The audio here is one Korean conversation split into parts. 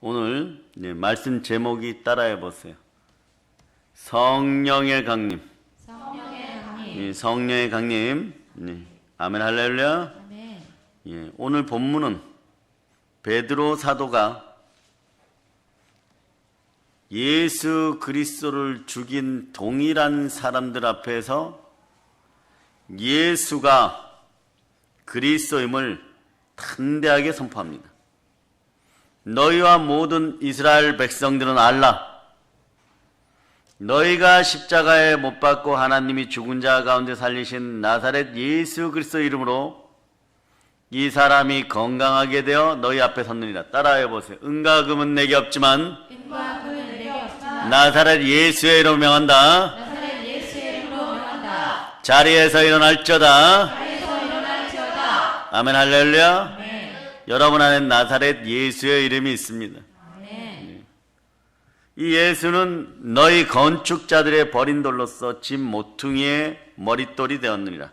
오늘 말씀 제목이 따라해 보세요. 성령의 강림. 성령의 강림. 성령의 강림. 아멘 할렐루야. 아멘. 오늘 본문은 베드로 사도가 예수 그리스도를 죽인 동일한 사람들 앞에서 예수가 그리스도임을 담대하게 선포합니다. 너희와 모든 이스라엘 백성들은 알라. 너희가 십자가에 못 박고 하나님이 죽은 자 가운데 살리신 나사렛 예수 그리스도 이름으로 이 사람이 건강하게 되어 너희 앞에 섰느니라. 따라해 보세요. 은과 금은 내게 없지만 은과 금은 내게 없지만 나사렛 예수의 이름으로 명한다. 나사렛 예수의 이름으로 명한다. 자리에서 일어날지어다. 자리에서 일어날지어다. 아멘 할렐루야. 아멘. 여러분 안에 나사렛 예수의 이름이 있습니다. 아멘. 이 예수는 너희 건축자들의 버린 돌로서 집 모퉁이의 머릿돌이 되었느니라.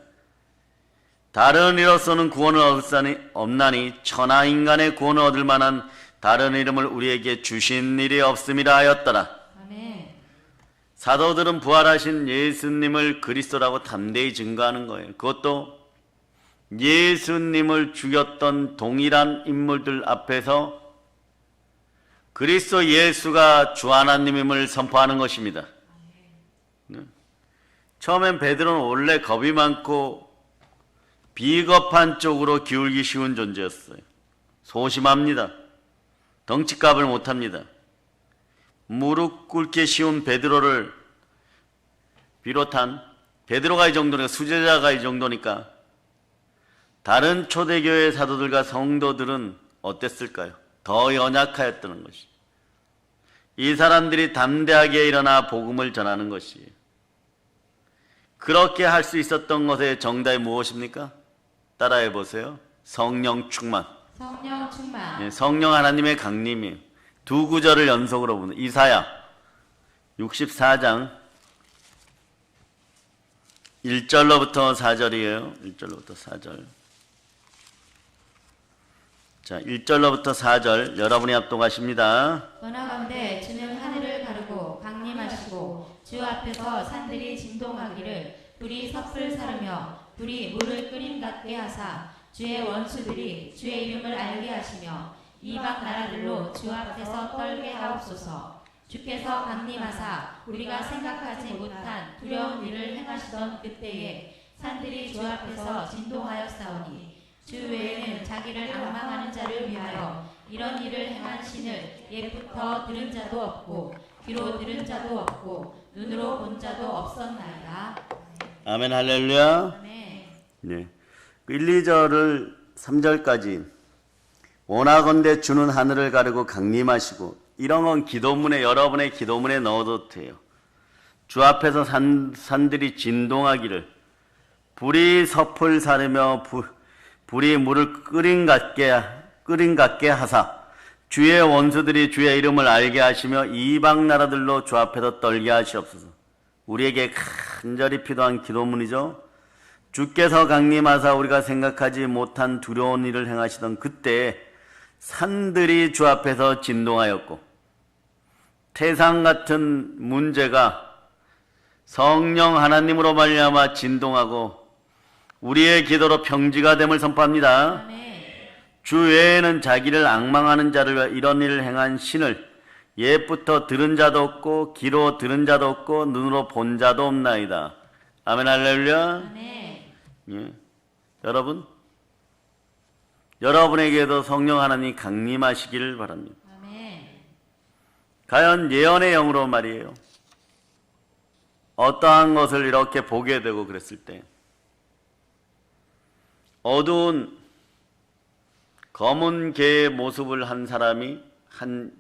다른 이로서는 구원을 얻을 사람이 없나니 천하 인간의 구원을 얻을 만한 다른 이름을 우리에게 주신 일이 없음이라 하였더라. 아멘. 사도들은 부활하신 예수님을 그리스도라고 담대히 증거하는 거예요. 그것도 예수님을 죽였던 동일한 인물들 앞에서 그리스도 예수가 주 하나님임을 선포하는 것입니다. 처음엔 베드로는 원래 겁이 많고 비겁한 쪽으로 기울기 쉬운 존재였어요. 소심합니다. 덩치값을 못합니다. 무릎 꿇기 쉬운 베드로를 비롯한 베드로가 이 정도니까 수제자가 이 정도니까 다른 초대교회 사도들과 성도들은 어땠을까요? 더 연약하였다는 것이. 이 사람들이 담대하게 일어나 복음을 전하는 것이에요. 그렇게 할 수 있었던 것의 정답이 무엇입니까? 따라해 보세요. 성령 충만. 성령 충만. 성령 하나님의 강림이에요. 두 구절을 연속으로 보는 이사야 64장 1절로부터 4절이에요. 1절로부터 4절. 자, 1절로부터 4절 여러분이 합독하십니다. 원하건대 주는 하늘을 가르고 강림하시고 주 앞에서 산들이 진동하기를 불이 섭을 사르며 불이 물을 끓임 같게 하사 주의 원수들이 주의 이름을 알게 하시며 이방 나라들로 주 앞에서 떨게 하옵소서. 주께서 강림하사 우리가 생각하지 못한 두려운 일을 행하시던 그때에 산들이 주 앞에서 진동하였사오니 주 외에는 자기를 앙망하는 자를 위하여 이런 일을 행한 신을 옛부터 들은 자도 없고 귀로 들은 자도 없고 눈으로 본 자도 없었나이다. 아멘 할렐루야. 아멘. 네. 1, 2절을 3절까지 원하건대 주는 하늘을 가르고 강림하시고 이런 건 기도문에 여러분의 기도문에 넣어도 돼요. 주 앞에서 산들이 진동하기를 불이 섭을 사르며 불이 물을 끓인 같게 하사 주의 원수들이 주의 이름을 알게 하시며 이방 나라들로 주 앞에서 떨게 하시옵소서. 우리에게 간절히 필요한 기도문이죠. 주께서 강림하사 우리가 생각하지 못한 두려운 일을 행하시던 그때 산들이 주 앞에서 진동하였고 태산 같은 문제가 성령 하나님으로 말미암아 진동하고 우리의 기도로 평지가 됨을 선포합니다. 아멘. 주 외에는 자기를 앙망하는 자를 위해 이런 일을 행한 신을 옛부터 들은 자도 없고 귀로 들은 자도 없고 눈으로 본 자도 없나이다. 아멘 할렐루야. 아멘. 예. 여러분에게도 성령 하나님 강림하시기를 바랍니다. 아멘. 과연 예언의 영으로 말이에요. 어떠한 것을 이렇게 보게 되고 그랬을 때 어두운 검은 개의 모습을 한 사람이 한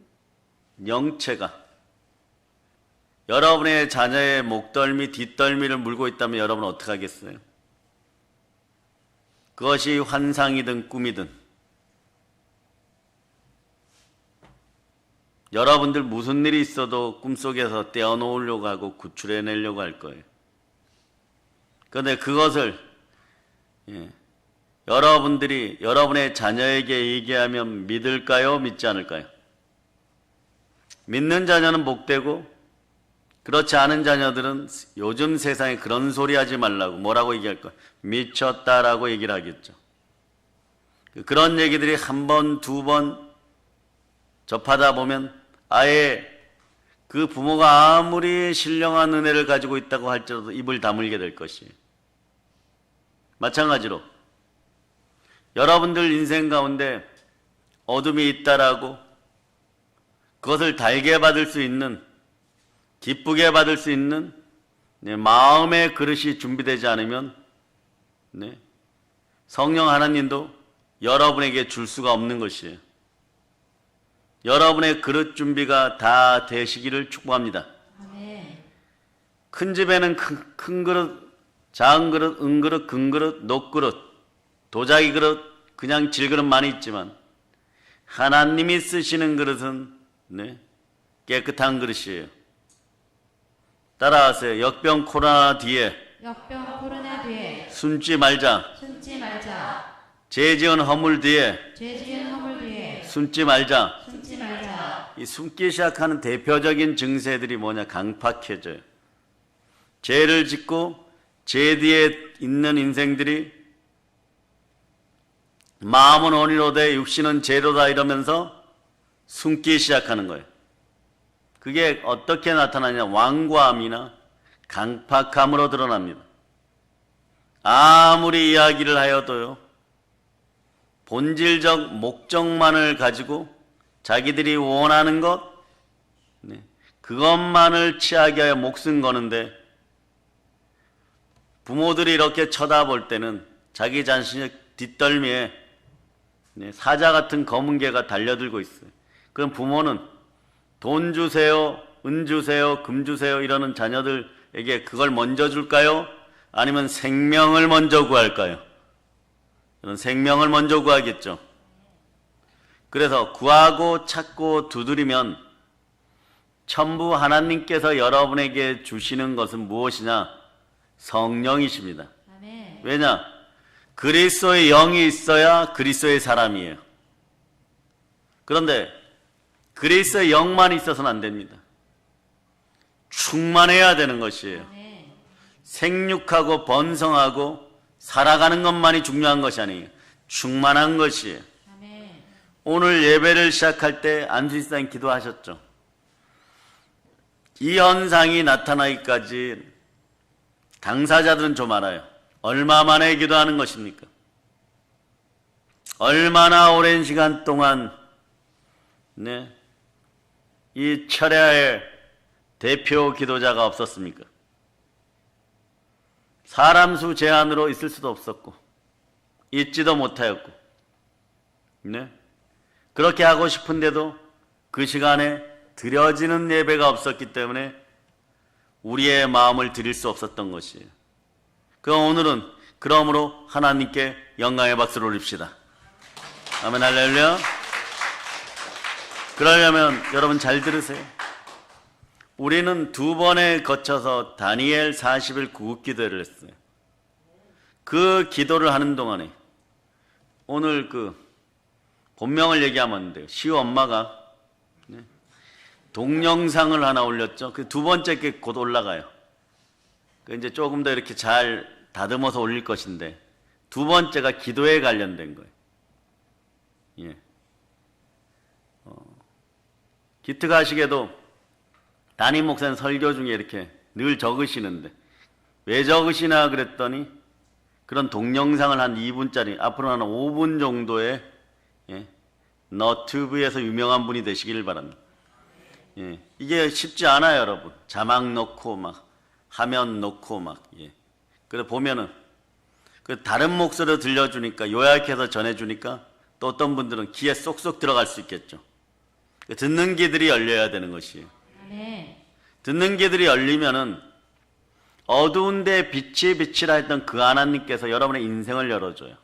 영체가 여러분의 자녀의 목덜미 뒷덜미를 물고 있다면 여러분은 어떻게 하겠어요? 그것이 환상이든 꿈이든 여러분들 무슨 일이 있어도 꿈속에서 떼어놓으려고 하고 구출해내려고 할 거예요. 그런데 그것을 여러분들이 여러분의 자녀에게 얘기하면 믿을까요? 믿지 않을까요? 믿는 자녀는 복되고 그렇지 않은 자녀들은 요즘 세상에 그런 소리 하지 말라고 뭐라고 얘기할 거야? 미쳤다라고 얘기를 하겠죠. 그런 얘기들이 한 번, 두 번 접하다 보면 아예 그 부모가 아무리 신령한 은혜를 가지고 있다고 할지라도 입을 다물게 될 것이에요. 마찬가지로 여러분들 인생 가운데 어둠이 있다라고 그것을 달게 받을 수 있는, 기쁘게 받을 수 있는 마음의 그릇이 준비되지 않으면 성령 하나님도 여러분에게 줄 수가 없는 것이에요. 여러분의 그릇 준비가 다 되시기를 축복합니다. 아멘. 큰 집에는 큰 그릇, 작은 그릇, 은그릇, 금그릇, 녹그릇, 도자기 그릇, 그냥 질그릇 많이 있지만 하나님이 쓰시는 그릇은 깨끗한 그릇이에요. 따라하세요. 역병 코로나 뒤에 역병 코로나 뒤에 숨지 말자. 숨지 말자. 죄 지은 허물 뒤에 죄 지은 허물 뒤에 숨지 말자. 숨지 말자. 이 숨기 시작하는 대표적인 증세들이 뭐냐? 강팍해져요. 죄를 짓고 죄 뒤에 있는 인생들이 마음은 원이로되 육신은 죄로다 이러면서 숨기 시작하는 거예요. 그게 어떻게 나타나냐? 완고함이나 강팍함으로 드러납니다. 아무리 이야기를 하여도요, 본질적 목적만을 가지고 자기들이 원하는 것, 그것만을 취하게 하여 목숨 거는데 부모들이 이렇게 쳐다볼 때는 자기 자신의 뒷덜미에 사자 같은 검은 개가 달려들고 있어요. 그럼 부모는 돈 주세요, 은 주세요, 금 주세요 이러는 자녀들에게 그걸 먼저 줄까요? 아니면 생명을 먼저 구할까요? 생명을 먼저 구하겠죠. 그래서 구하고 찾고 두드리면 전부 하나님께서 여러분에게 주시는 것은 무엇이냐? 성령이십니다. 아멘. 왜냐? 그리스도의 영이 있어야 그리스도의 사람이에요. 그런데 그리스도의 영만 있어서는 안 됩니다. 충만해야 되는 것이에요. 아멘. 생육하고 번성하고 살아가는 것만이 중요한 것이 아니에요. 충만한 것이에요. 아멘. 오늘 예배를 시작할 때 안수일사님 기도하셨죠. 이 현상이 나타나기까지 당사자들은 좀 알아요. 얼마 만에 기도하는 것입니까? 얼마나 오랜 시간 동안 이 철야의 대표 기도자가 없었습니까? 사람 수 제한으로 있을 수도 없었고 있지도 못하였고 그렇게 하고 싶은데도 그 시간에 드려지는 예배가 없었기 때문에 우리의 마음을 드릴 수 없었던 것이에요. 그럼 오늘은 그러므로 하나님께 영광의 박수를 올립시다. 아멘 할렐루야. 그러려면 여러분 잘 들으세요. 우리는 두 번에 거쳐서 다니엘 40일 구급기도를 했어요. 그 기도를 하는 동안에 오늘 그 본명을 얘기하면 안 돼요. 시우 엄마가 동영상을 하나 올렸죠. 그 두 번째 게 곧 올라가요. 그 이제 조금 더 이렇게 잘 다듬어서 올릴 것인데 두 번째가 기도에 관련된 거예요. 예. 기특하시게도 담임 목사님 설교 중에 이렇게 늘 적으시는데 왜 적으시나 그랬더니 그런 동영상을 한 2분짜리 앞으로는 한 5분 정도의 너튜브에서 유명한 분이 되시기를 바랍니다. 예, 이게 쉽지 않아요, 여러분. 자막 넣고 막 화면 넣고 막 그래 보면은 그 다른 목소리로 들려주니까 요약해서 전해주니까 또 어떤 분들은 귀에 쏙쏙 들어갈 수 있겠죠. 듣는 귀들이 열려야 되는 것이에요. 네. 듣는 귀들이 열리면은 어두운 데 빛이 빛이라 했던 그 하나님께서 여러분의 인생을 열어줘요.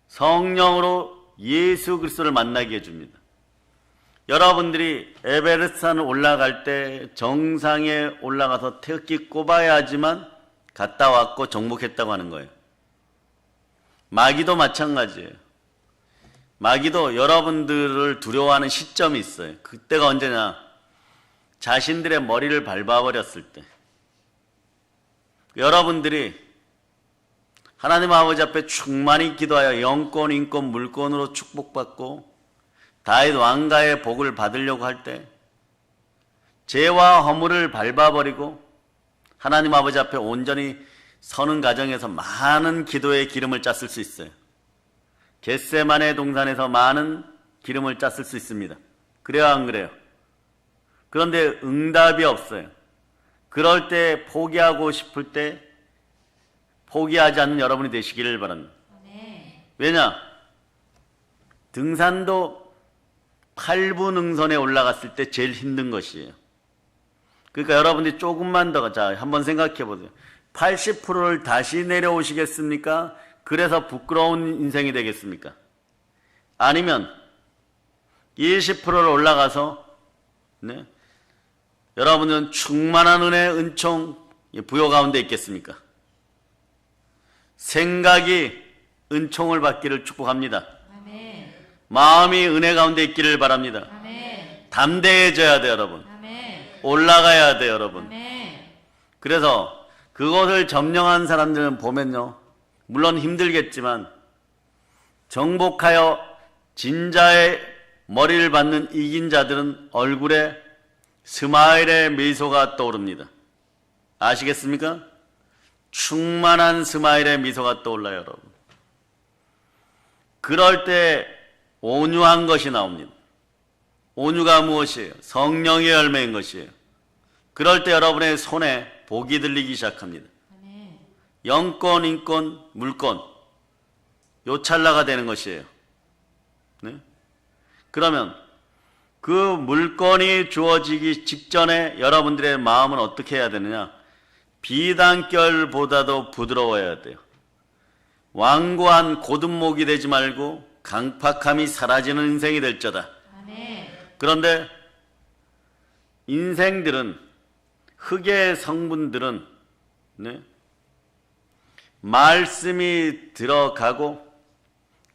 성령으로 예수 그리스도를 만나게 해줍니다. 여러분들이 에베레스트산을 올라갈 때 정상에 올라가서 태극기 꼽아야 하지만 갔다 왔고 정복했다고 하는 거예요. 마귀도 마찬가지예요. 마귀도 여러분들을 두려워하는 시점이 있어요. 그때가 언제냐? 자신들의 머리를 밟아버렸을 때. 여러분들이 하나님 아버지 앞에 충만히 기도하여 영권, 인권, 물권으로 축복받고 다윗 왕가의 복을 받으려고 할 때 죄와 허물을 밟아버리고 하나님 아버지 앞에 온전히 서는 과정에서 많은 기도의 기름을 짰을 수 있어요. 겟세마네 동산에서 많은 기름을 짰을 수 있습니다. 그래요, 안 그래요? 그런데 응답이 없어요. 그럴 때 포기하고 싶을 때 포기하지 않는 여러분이 되시기를 바랍니다. 왜냐? 등산도 8분 능선에 올라갔을 때 제일 힘든 것이에요. 그러니까 여러분들이 조금만 더, 자, 한번 생각해 보세요. 80%를 다시 내려오시겠습니까? 그래서 부끄러운 인생이 되겠습니까? 아니면 20%를 올라가서, 네, 여러분은 충만한 은혜, 은총, 부요 가운데 있겠습니까? 생각이 은총을 받기를 축복합니다. 아멘. 마음이 은혜 가운데 있기를 바랍니다. 아멘. 담대해져야 돼요, 여러분. 아멘. 올라가야 돼요, 여러분. 아멘. 그래서 그것을 점령한 사람들은 보면요, 물론 힘들겠지만 정복하여 진자의 머리를 받는 이긴 자들은 얼굴에 스마일의 미소가 떠오릅니다. 아시겠습니까? 충만한 스마일의 미소가 떠올라요, 여러분. 그럴 때 온유한 것이 나옵니다. 온유가 무엇이에요? 성령의 열매인 것이에요. 그럴 때 여러분의 손에 복이 들리기 시작합니다. 아멘. 영권, 인권, 물권, 요 찰나가 되는 것이에요. 네? 그러면 그 물권이 주어지기 직전에 여러분들의 마음은 어떻게 해야 되느냐? 비단결보다도 부드러워야 돼요. 완고한 고든목이 되지 말고 강팍함이 사라지는 인생이 될저다. 아멘. 그런데 인생들은, 흙의 성분들은, 네, 말씀이 들어가고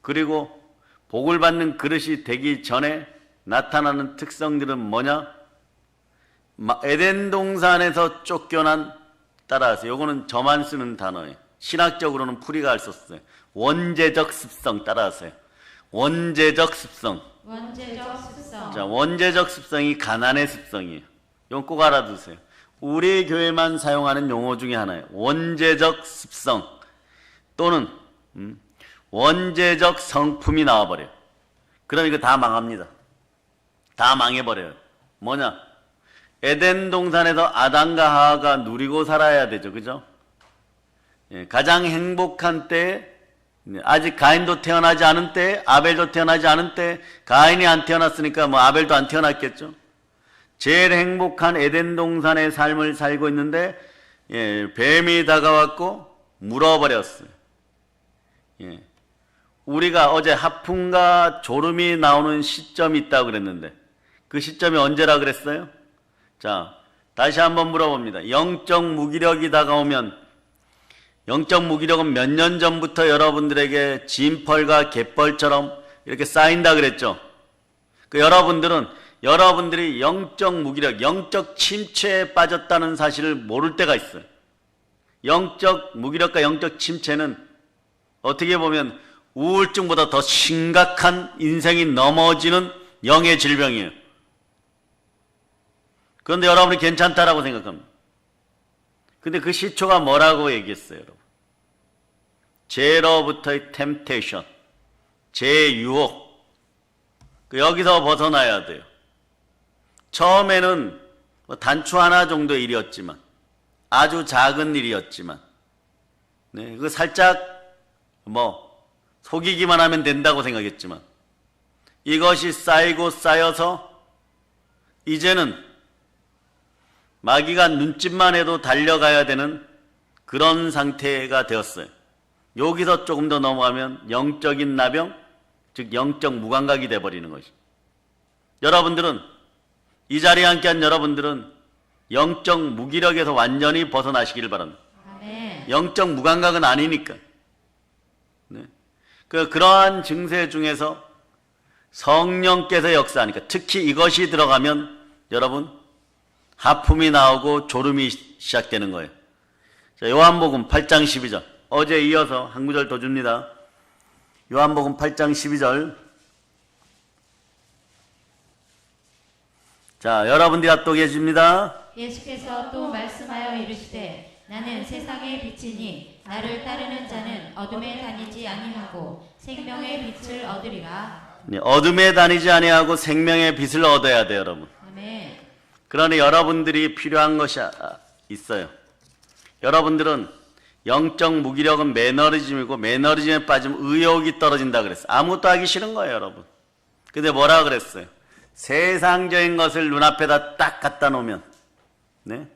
그리고 복을 받는 그릇이 되기 전에 나타나는 특성들은 뭐냐? 에덴 동산에서 쫓겨난, 따라하세요. 요거는 저만 쓰는 단어예요. 신학적으로는 풀이가 할 수 없어요. 원죄적 습성, 따라하세요. 원죄적 습성. 원죄적 습성. 자, 원죄적 습성이 가난의 습성이에요. 이건 꼭 알아두세요. 우리 교회만 사용하는 용어 중에 하나예요. 원죄적 습성 또는 원죄적 성품이 나와버려요. 그럼 이거 다 망합니다. 다 망해버려요. 뭐냐? 에덴 동산에서 아담과 하와가 누리고 살아야 되죠. 그죠? 예, 가장 행복한 때, 아직 가인도 태어나지 않은 때, 아벨도 태어나지 않은 때, 가인이 안 태어났으니까 뭐 아벨도 안 태어났겠죠. 제일 행복한 에덴 동산의 삶을 살고 있는데, 예, 뱀이 다가왔고 물어버렸어요. 예, 우리가 어제 하품과 졸음이 나오는 시점이 있다고 그랬는데 그 시점이 언제라 그랬어요? 자, 다시 한번 물어봅니다. 영적 무기력이 다가오면, 영적 무기력은 몇 년 전부터 여러분들에게 진펄과 갯벌처럼 이렇게 쌓인다 그랬죠. 그 여러분들이 영적 무기력, 영적 침체에 빠졌다는 사실을 모를 때가 있어요. 영적 무기력과 영적 침체는 어떻게 보면 우울증보다 더 심각한 인생이 넘어지는 영의 질병이에요. 그런데 여러분이 괜찮다라고 생각합니다. 근데 그 시초가 뭐라고 얘기했어요, 여러분? 죄로부터의 템테이션, 죄의 유혹. 여기서 벗어나야 돼요. 처음에는 단추 하나 정도의 일이었지만, 아주 작은 일이었지만, 네, 그 살짝 속이기만 하면 된다고 생각했지만, 이것이 쌓이고 쌓여서 이제는 마귀가 눈짓만 해도 달려가야 되는 그런 상태가 되었어요. 여기서 조금 더 넘어가면 영적인 나병, 즉 영적 무감각이 돼버리는 것이. 여러분들은, 이 자리에 함께한 여러분들은 영적 무기력에서 완전히 벗어나시기를 바랍니다. 아멘. 영적 무감각은 아니니까. 네. 그러한 증세 중에서 성령께서 역사하니까, 특히 이것이 들어가면 여러분 하품이 나오고 졸음이 시작되는 거예요. 자, 요한복음 8장 12절. 어제 이어서 한 구절 더 줍니다. 요한복음 8장 12절. 자, 여러분들이 합독해 줍니다. 예수께서 또 말씀하여 이르시되 나는 세상의 빛이니 나를 따르는 자는 어둠에 다니지 아니하고 생명의 빛을 얻으리라. 네, 어둠에 다니지 아니하고 생명의 빛을 얻어야 돼요, 여러분. 아멘. 그러니 여러분들이 필요한 것이 있어요. 여러분들은 영적 무기력은 매너리즘이고, 매너리즘에 빠지면 의욕이 떨어진다 그랬어요. 아무것도 하기 싫은 거예요, 여러분. 근데 뭐라 그랬어요? 세상적인 것을 눈앞에다 딱 갖다 놓으면, 네?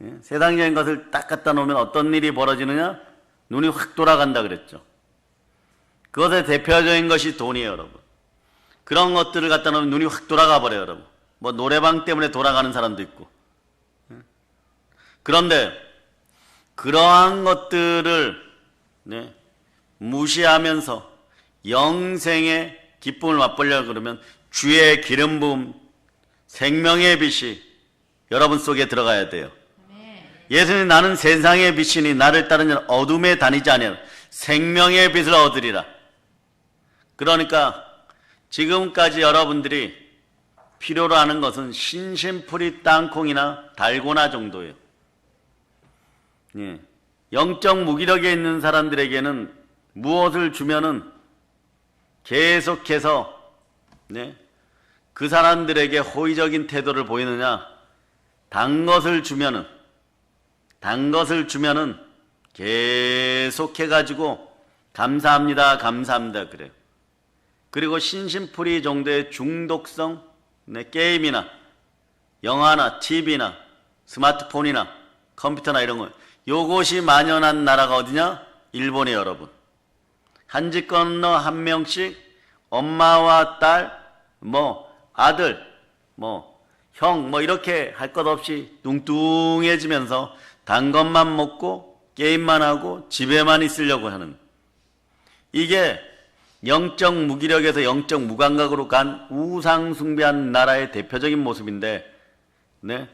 예? 세상적인 것을 딱 갖다 놓으면 어떤 일이 벌어지느냐? 눈이 확 돌아간다 그랬죠. 그것의 대표적인 것이 돈이에요, 여러분. 그런 것들을 갖다 놓으면 눈이 확 돌아가 버려요, 여러분. 뭐 노래방 때문에 돌아가는 사람도 있고. 그런데 그러한 것들을, 네, 무시하면서 영생의 기쁨을 맛보려고 그러면 주의 기름 부음, 생명의 빛이 여러분 속에 들어가야 돼요. 예수님, 나는 세상의 빛이니 나를 따르는 자는 어둠에 다니지 아니하라. 생명의 빛을 얻으리라. 그러니까 지금까지 여러분들이 필요로 하는 것은 신심풀이 땅콩이나 달고나 정도예요. 예. 영적 무기력에 있는 사람들에게는 무엇을 주면은 계속해서, 네, 그 사람들에게 호의적인 태도를 보이느냐? 단 것을 주면은 계속해가지고 감사합니다, 감사합니다 그래요. 그리고 신심풀이 정도의 중독성, 네, 게임이나 영화나 TV나 스마트폰이나 컴퓨터나 이런 거, 요것이 만연한 나라가 어디냐? 일본이에요, 여러분. 한 집 건너 한 명씩 엄마와 딸, 뭐 아들, 뭐 형, 뭐 이렇게 할 것 없이 뚱뚱해지면서 단 것만 먹고 게임만 하고 집에만 있으려고 하는, 이게 영적 무기력에서 영적 무감각으로 간 우상 숭배한 나라의 대표적인 모습인데, 네,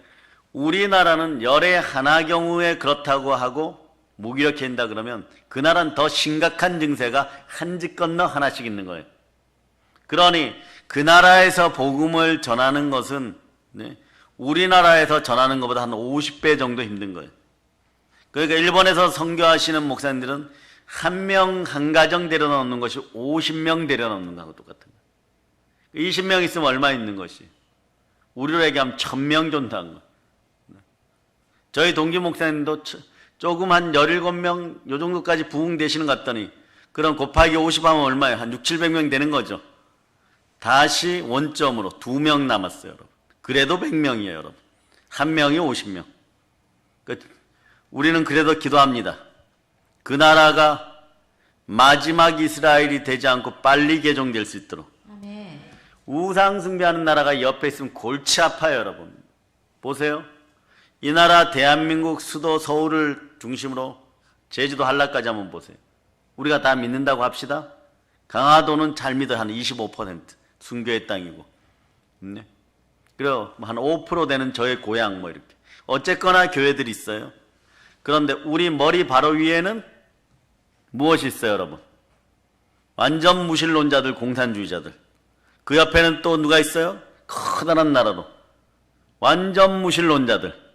우리나라는 열의 하나 경우에 그렇다고 하고 무기력해진다 그러면 그 나라는 더 심각한 증세가 한 집 건너 하나씩 있는 거예요. 그러니 그 나라에서 복음을 전하는 것은, 네, 우리나라에서 전하는 것보다 한 50배 정도 힘든 거예요. 그러니까 일본에서 선교하시는 목사님들은 한 명 한 가정 데려놓는 것이 50명 데려놓는 거하고 똑같은 거예요. 20명 있으면 얼마 있는 것이? 우리로 얘기하면 1000명 존다는 거예요. 저희 동기 목사님도 조금 한 17명 요 정도까지 부흥되시는 것 같더니, 그럼 곱하기 50 하면 얼마예요? 한 600~700명 되는 거죠. 다시 원점으로 2명 남았어요, 여러분. 그래도 100명이에요, 여러분. 한 명이 50명. 우리는 그래도 기도합니다. 그 나라가 마지막 이스라엘이 되지 않고 빨리 개종될 수 있도록. 아멘. 우상 숭배하는 나라가 옆에 있으면 골치 아파요, 여러분. 보세요. 이 나라 대한민국 수도 서울을 중심으로 제주도 한라까지 한번 보세요. 우리가 다 믿는다고 합시다. 강화도는 잘 믿어요. 한 25% 순교의 땅이고, 네. 그리고 한 5% 되는 저의 고향 뭐 이렇게. 어쨌거나 교회들이 있어요. 그런데 우리 머리 바로 위에는 무엇이 있어요, 여러분? 완전 무신론자들, 공산주의자들. 그 옆에는 또 누가 있어요? 커다란 나라로 완전 무신론자들.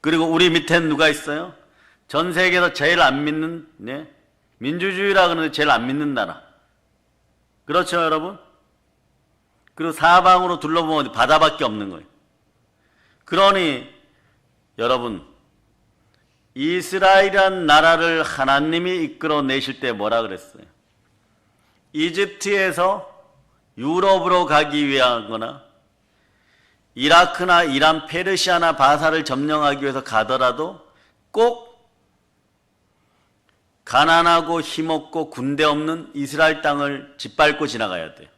그리고 우리 밑에는 누가 있어요? 전 세계에서 제일 안 믿는, 네, 민주주의라 그러는데 제일 안 믿는 나라. 그렇죠, 여러분? 그리고 사방으로 둘러보면 바다밖에 없는 거예요. 그러니 여러분, 이스라엘이란 나라를 하나님이 이끌어내실 때 뭐라 그랬어요? 이집트에서 유럽으로 가기 위한 거나 이라크나 이란, 페르시아나 바사를 점령하기 위해서 가더라도 꼭 가난하고 힘없고 군대 없는 이스라엘 땅을 짓밟고 지나가야 돼요.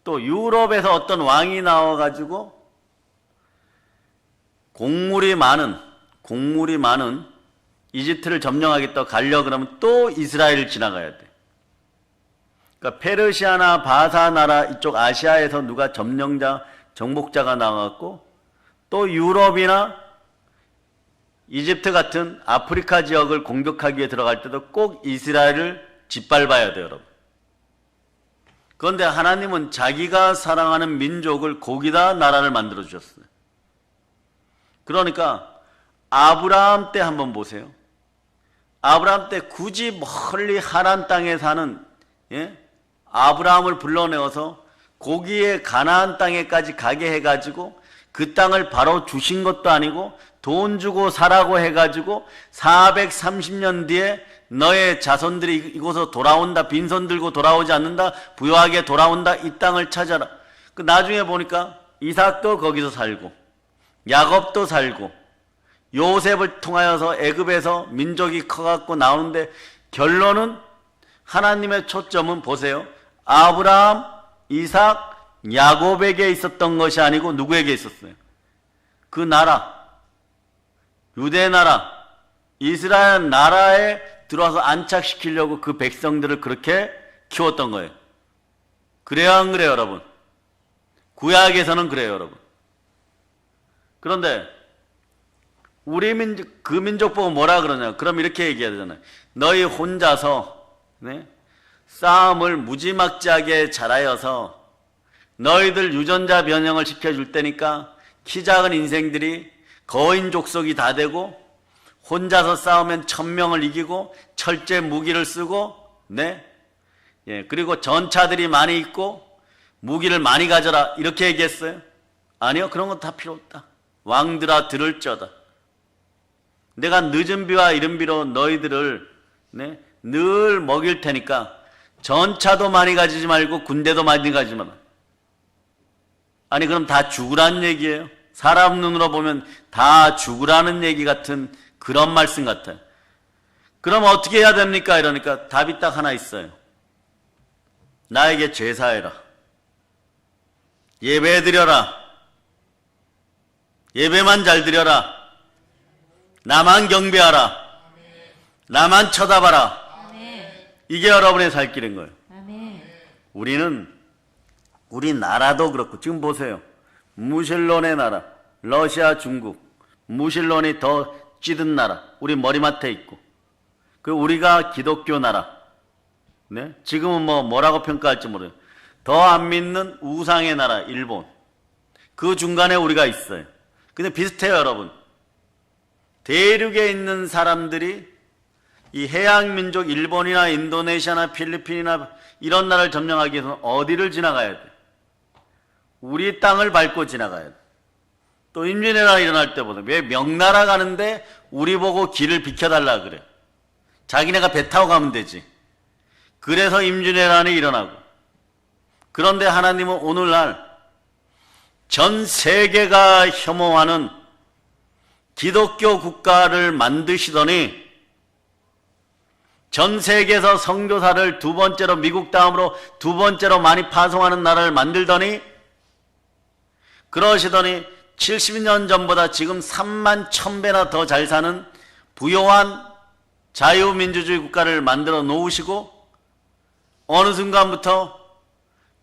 또 유럽에서 어떤 왕이 나와가지고 곡물이 많은 이집트를 점령하겠다고 가려고 그러면 또 이스라엘을 지나가야 돼. 그러니까 페르시아나 바사 나라 이쪽 아시아에서 누가 정복자가 나왔고, 또 유럽이나 이집트 같은 아프리카 지역을 공격하기 위해 들어갈 때도 꼭 이스라엘을 짓밟아야 돼요, 여러분. 그런데 하나님은 자기가 사랑하는 민족을 거기다 나라를 만들어 주셨어요. 그러니까 아브라함 때 한번 보세요. 아브라함 때 굳이 멀리 하란 땅에 사는, 아브라함을 불러내어서 거기에 가나안 땅에까지 가게 해가지고 그 땅을 바로 주신 것도 아니고 돈 주고 사라고 해가지고 430년 뒤에 너의 자손들이 이곳으로 돌아온다, 빈손 들고 돌아오지 않는다, 부유하게 돌아온다, 이 땅을 찾아라. 그 나중에 보니까 이삭도 거기서 살고 야곱도 살고 요셉을 통하여서 애굽에서 민족이 커갖고 나오는데, 결론은 하나님의 초점은 보세요. 아브라함, 이삭, 야곱에게 있었던 것이 아니고 누구에게 있었어요? 그 나라, 유대 나라, 이스라엘 나라에 들어와서 안착시키려고 그 백성들을 그렇게 키웠던 거예요. 그래요, 안 그래요, 여러분? 구약에서는 그래요, 여러분. 그런데 우리 민족, 그 민족 보고 뭐라 그러냐? 그럼 이렇게 얘기해야 되잖아요. 너희 혼자서 싸움을 무지막지하게 잘하여서 너희들 유전자 변형을 시켜줄 테니까 키 작은 인생들이 거인 족속이 다 되고 혼자서 싸우면 1000명을 이기고 철제 무기를 쓰고, 그리고 전차들이 많이 있고 무기를 많이 가져라, 이렇게 얘기했어요? 아니요, 그런 건 다 필요 없다. 왕들아 들을지어다. 내가 늦은 비와 이른 비로 너희들을 늘 먹일 테니까 전차도 많이 가지지 말고 군대도 많이 가지지 마라. 아니 그럼 다 죽으라는 얘기예요? 사람 눈으로 보면 다 죽으라는 얘기 같은 그런 말씀 같아요. 그럼 어떻게 해야 됩니까? 이러니까 답이 딱 하나 있어요. 나에게 제사해라. 예배 드려라. 예배만 잘 드려라. 나만 경배하라. 나만 쳐다봐라. 이게 여러분의 살 길인 거예요. 우리 나라도 그렇고, 지금 보세요. 무신론의 나라, 러시아, 중국, 무신론이 더 찌든 나라, 우리 머리맡에 있고, 그 우리가 기독교 나라, 지금은 뭐라고 평가할지 모르요. 더 안 믿는 우상의 나라, 일본. 그 중간에 우리가 있어요. 근데 비슷해요, 여러분. 대륙에 있는 사람들이 이 해양민족, 일본이나 인도네시아나 필리핀이나 이런 나라를 점령하기 위해서는 어디를 지나가야 돼? 우리 땅을 밟고 지나가야 돼. 또 임진왜란 일어날 때보다 왜 명나라 가는데 우리 보고 길을 비켜달라 그래? 자기네가 배 타고 가면 되지. 그래서 임진왜란이 일어나고. 그런데 하나님은 오늘날 전 세계가 혐오하는 기독교 국가를 만드시더니, 전 세계에서 선교사를 두 번째로, 미국 다음으로 두 번째로 많이 파송하는 나라를 만들더니, 그러시더니 70년 전보다 지금 31,000배나 더 잘 사는 부요한 자유민주주의 국가를 만들어 놓으시고, 어느 순간부터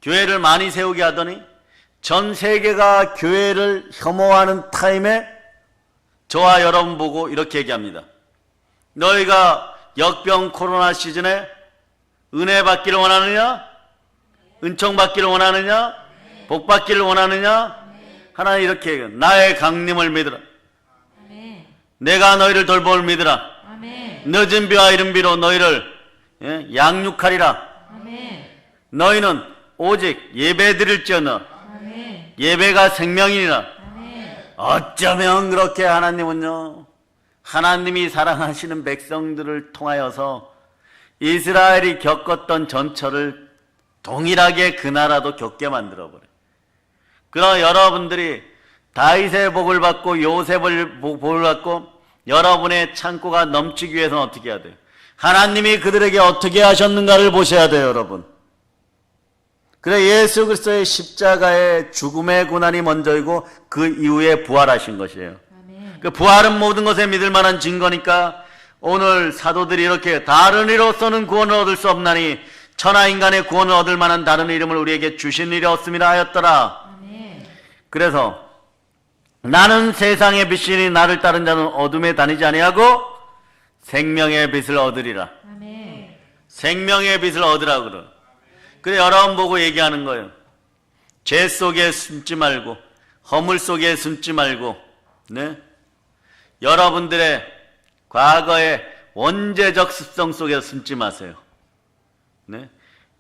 교회를 많이 세우게 하더니 전 세계가 교회를 혐오하는 타임에 저와 여러분 보고 이렇게 얘기합니다. 너희가 역병 코로나 시즌에 은혜 받기를 원하느냐? 은총 받기를 원하느냐? 복 받기를 원하느냐? 하나님 이렇게 얘기해요. 나의 강림을 믿으라. 내가 너희를 돌볼 믿으라. 늦은 비와 이른 비로 너희를 양육하리라. 너희는 오직 예배 드릴지어다. 예배가 생명이니라. 어쩌면 그렇게 하나님은요, 하나님이 사랑하시는 백성들을 통하여서 이스라엘이 겪었던 전철을 동일하게 그 나라도 겪게 만들어버려요. 그러나 여러분들이 다윗의 복을 받고 요셉을 복을 받고 여러분의 창고가 넘치기 위해서는 어떻게 해야 돼요? 하나님이 그들에게 어떻게 하셨는가를 보셔야 돼요, 여러분. 그래, 예수 그리스도의 십자가의 죽음의 고난이 먼저이고 그 이후에 부활하신 것이에요. 그 부활은 모든 것에 믿을 만한 증거니까 오늘 사도들이 이렇게 다른 이로서는 구원을 얻을 수 없나니 천하 인간의 구원을 얻을 만한 다른 이름을 우리에게 주신 일이 없음이라 하였더라. 아멘. 그래서 나는 세상의 빛이니 나를 따른 자는 어둠에 다니지 아니하고 생명의 빛을 얻으리라. 아멘. 생명의 빛을 얻으라 그래. 그래 여러분 보고 얘기하는 거예요. 죄 속에 숨지 말고 허물 속에 숨지 말고 네? 여러분들의 과거의 원죄적 습성 속에 숨지 마세요. 네?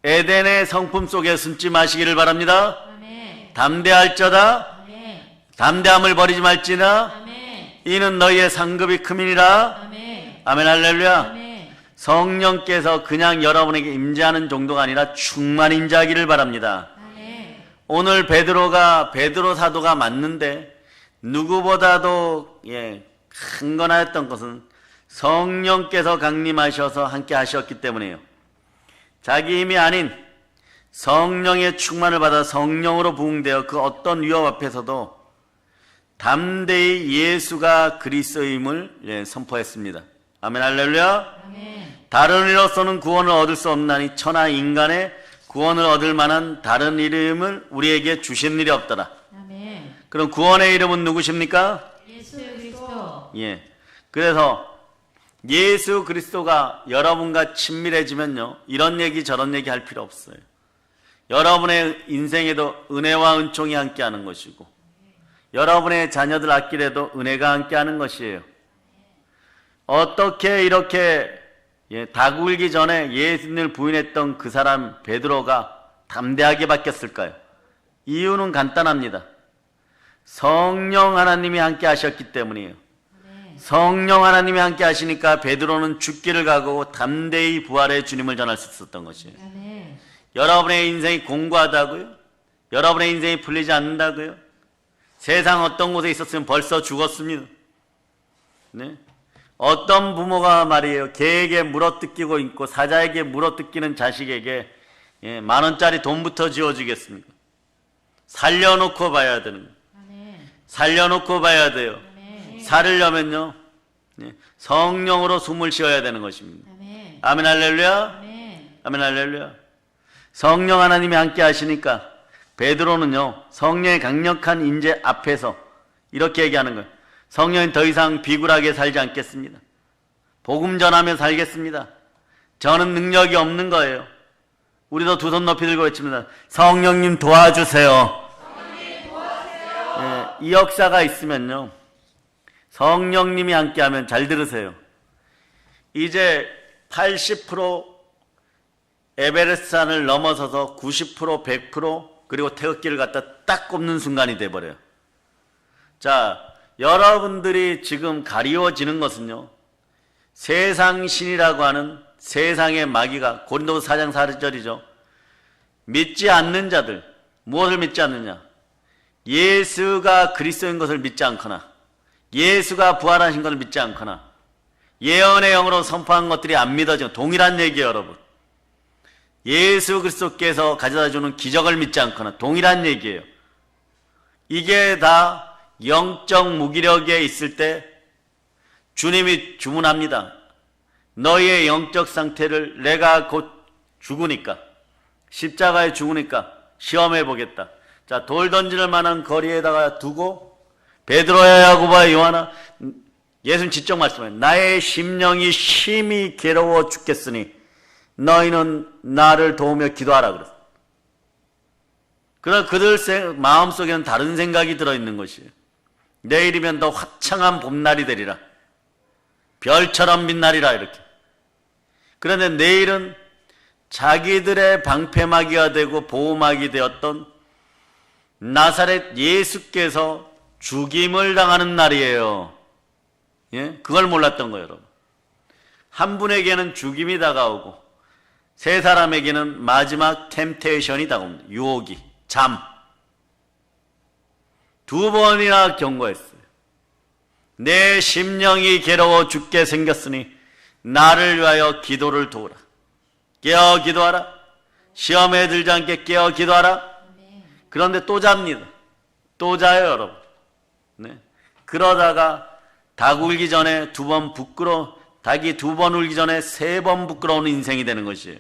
에덴의 성품 속에 숨지 마시기를 바랍니다. 아멘. 담대할저다. 아멘. 담대함을 버리지 말지나 아멘. 이는 너희의 상급이 크민이라. 아멘. 아멘 할렐루야. 아멘. 성령께서 그냥 여러분에게 임재하는 정도가 아니라 충만 임재하기를 바랍니다. 아멘. 오늘 베드로 사도가 맞는데 누구보다도 강건하였던 것은 성령께서 강림하셔서 함께 하셨기 때문이에요. 자기 힘이 아닌 성령의 충만을 받아 성령으로 부흥되어 그 어떤 위협 앞에서도 담대히 예수가 그리스도임을 선포했습니다. 아멘 할렐루야. 아멘. 다른 이로서는 구원을 얻을 수 없나니 천하 인간의 구원을 얻을 만한 다른 이름을 우리에게 주신 일이 없더라. 아멘. 그럼 구원의 이름은 누구십니까? 예수 그리스도. 예. 그래서 예수 그리스도가 여러분과 친밀해지면요, 이런 얘기 저런 얘기 할 필요 없어요. 여러분의 인생에도 은혜와 은총이 함께하는 것이고 여러분의 자녀들 앞길에도 은혜가 함께하는 것이에요. 어떻게 이렇게 닭 울기 전에 예수님을 부인했던 그 사람 베드로가 담대하게 바뀌었을까요? 이유는 간단합니다. 성령 하나님이 함께 하셨기 때문이에요. 성령 하나님이 함께 하시니까 베드로는 죽기를 각오하고 담대히 부활의 주님을 전할 수 있었던 것이에요. 아멘. 여러분의 인생이 공고하다고요? 여러분의 인생이 풀리지 않는다고요? 세상 어떤 곳에 있었으면 벌써 죽었습니다. 네? 어떤 부모가 말이에요, 개에게 물어뜯기고 있고 사자에게 물어뜯기는 자식에게 10,000원짜리 돈부터 지어주겠습니까? 살려놓고 봐야 되는 거예요. 아멘. 살려놓고 봐야 돼요. 아멘. 살으려면요, 성령으로 숨을 쉬어야 되는 것입니다. 아멘. 아멘 할렐루야. 아멘. 아멘 할렐루야. 성령 하나님이 함께 하시니까 베드로는요, 성령의 강력한 인재 앞에서 이렇게 얘기하는 거예요. 성령은 더 이상 비굴하게 살지 않겠습니다. 복음 전하며 살겠습니다. 저는 능력이 없는 거예요. 우리도 두 손 높이 들고 외칩니다. 성령님 도와주세요. 성령님 도와주세요. 이 역사가 있으면요, 성령님이 함께하면 잘 들으세요. 이제 80% 에베레스트 산을 넘어서서 90%, 100% 그리고 태극기를 갖다 딱 꼽는 순간이 돼버려요. 자, 여러분들이 지금 가리워지는 것은요, 세상 신이라고 하는 세상의 마귀가, 고린도서 4장 4절이죠. 믿지 않는 자들, 무엇을 믿지 않느냐? 예수가 그리스도인 것을 믿지 않거나 예수가 부활하신 것을 믿지 않거나 예언의 영으로 선포한 것들이 안 믿어지는 동일한 얘기예요, 여러분. 예수 그리스도께서 가져다주는 기적을 믿지 않거나 동일한 얘기예요. 이게 다 영적 무기력에 있을 때 주님이 주문합니다. 너희의 영적 상태를 내가 곧 죽으니까, 십자가에 죽으니까 시험해 보겠다. 자, 돌 던질 만한 거리에다가 두고 베드로야, 야고보야, 요한아, 예수님 직접 말씀해요. 나의 심령이 심히 괴로워 죽겠으니 너희는 나를 도우며 기도하라 그랬어요. 그러나 그들 마음속에는 다른 생각이 들어있는 것이에요. 내일이면 더 화창한 봄날이 되리라. 별처럼 빛나리라, 이렇게. 그런데 내일은 자기들의 방패막이가 되고 보호막이 되었던 나사렛 예수께서 죽임을 당하는 날이에요. 예? 그걸 몰랐던 거예요, 여러분. 한 분에게는 죽임이 다가오고 세 사람에게는 마지막 템테이션이 다가옵니다. 유혹이, 잠. 2번이나 경고했어요. 내 심령이 괴로워 죽게 생겼으니 나를 위하여 기도를 도우라. 깨어 기도하라. 시험에 들지 않게 깨어 기도하라. 그런데 또 잡니다. 또 자요, 여러분. 네. 그러다가 닭 울기 전에 2번 닭이 2번 울기 전에 3번 부끄러운 인생이 되는 것이에요.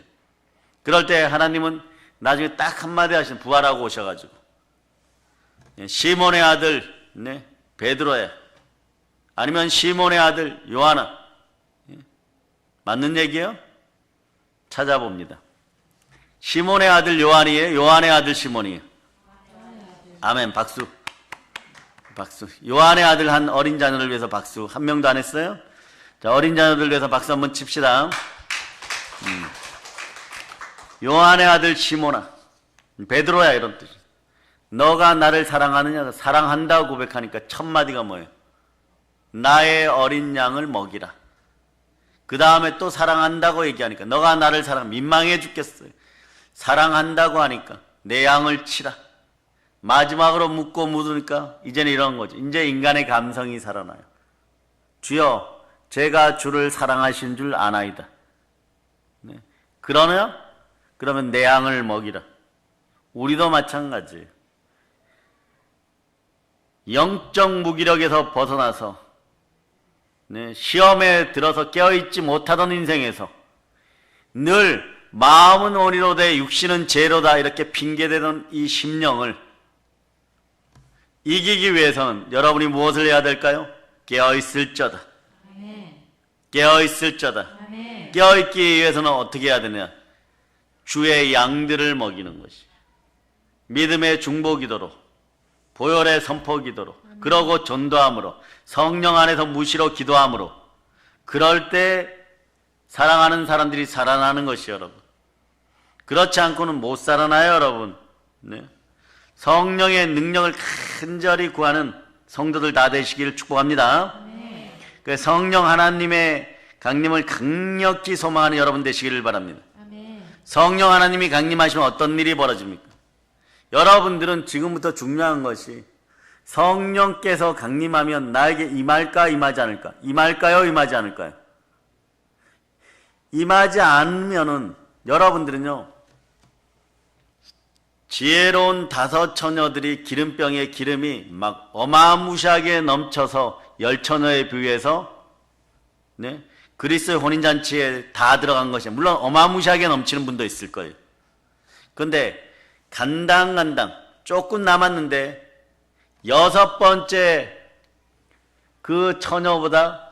그럴 때 하나님은 나중에 딱 한마디 하신 부활하고 오셔가지고 시몬의 아들 베드로야, 아니면 시몬의 아들 요하나, 맞는 얘기예요? 찾아봅니다. 시몬의 아들 요한이에요? 요한의 아들 시몬이에요? 아멘. 박수. 박수. 요한의 아들 한 어린 자녀를 위해서 박수. 한 명도 안 했어요? 자, 어린 자녀들 위해서 박수 한번 칩시다. 요한의 아들 시몬아, 베드로야, 이런 뜻. 너가 나를 사랑하느냐? 사랑한다고 고백하니까 첫 마디가 뭐예요? 나의 어린 양을 먹이라. 그 다음에 또 사랑한다고 얘기하니까 너가 나를 민망해 죽겠어요. 사랑한다고 하니까 내 양을 치라. 마지막으로 묻고 묻으니까 이제는 이런 거죠. 이제 인간의 감성이 살아나요. 주여, 제가 주를 사랑하신 줄 아나이다. 그러면 내 양을 먹이라. 우리도 마찬가지예요. 영적 무기력에서 벗어나서 시험에 들어서 깨어있지 못하던 인생에서 늘 마음은 온이로되 육신은 죄로다 이렇게 핑계대던 이 심령을 이기기 위해서는 여러분이 무엇을 해야 될까요? 깨어있을 자다. 깨어있을 자다. 깨어있기 위해서는 어떻게 해야 되냐? 주의 양들을 먹이는 것이. 믿음의 중보기도로, 보혈의 선포기도로, 그러고 전도함으로, 성령 안에서 무시로 기도함으로, 그럴 때 사랑하는 사람들이 살아나는 것이 여러분. 그렇지 않고는 못 살아나요, 여러분. 성령의 능력을 간절히 구하는 성도들 다 되시기를 축복합니다. 성령 하나님의 강림을 강력히 소망하는 여러분 되시기를 바랍니다. 성령 하나님이 강림하시면 어떤 일이 벌어집니까? 여러분들은 지금부터 중요한 것이 성령께서 강림하면 나에게 임할까 임하지 않을까? 임할까요 임하지 않을까요? 임하지 않으면은 여러분들은요, 지혜로운 5 처녀들이 기름병에 기름이 막 어마무시하게 넘쳐서 10 처녀에 비유해서 그리스도의 혼인잔치에 다 들어간 것이, 물론 어마무시하게 넘치는 분도 있을 거예요. 그런데 간당간당 조금 남았는데 6번째 그 처녀보다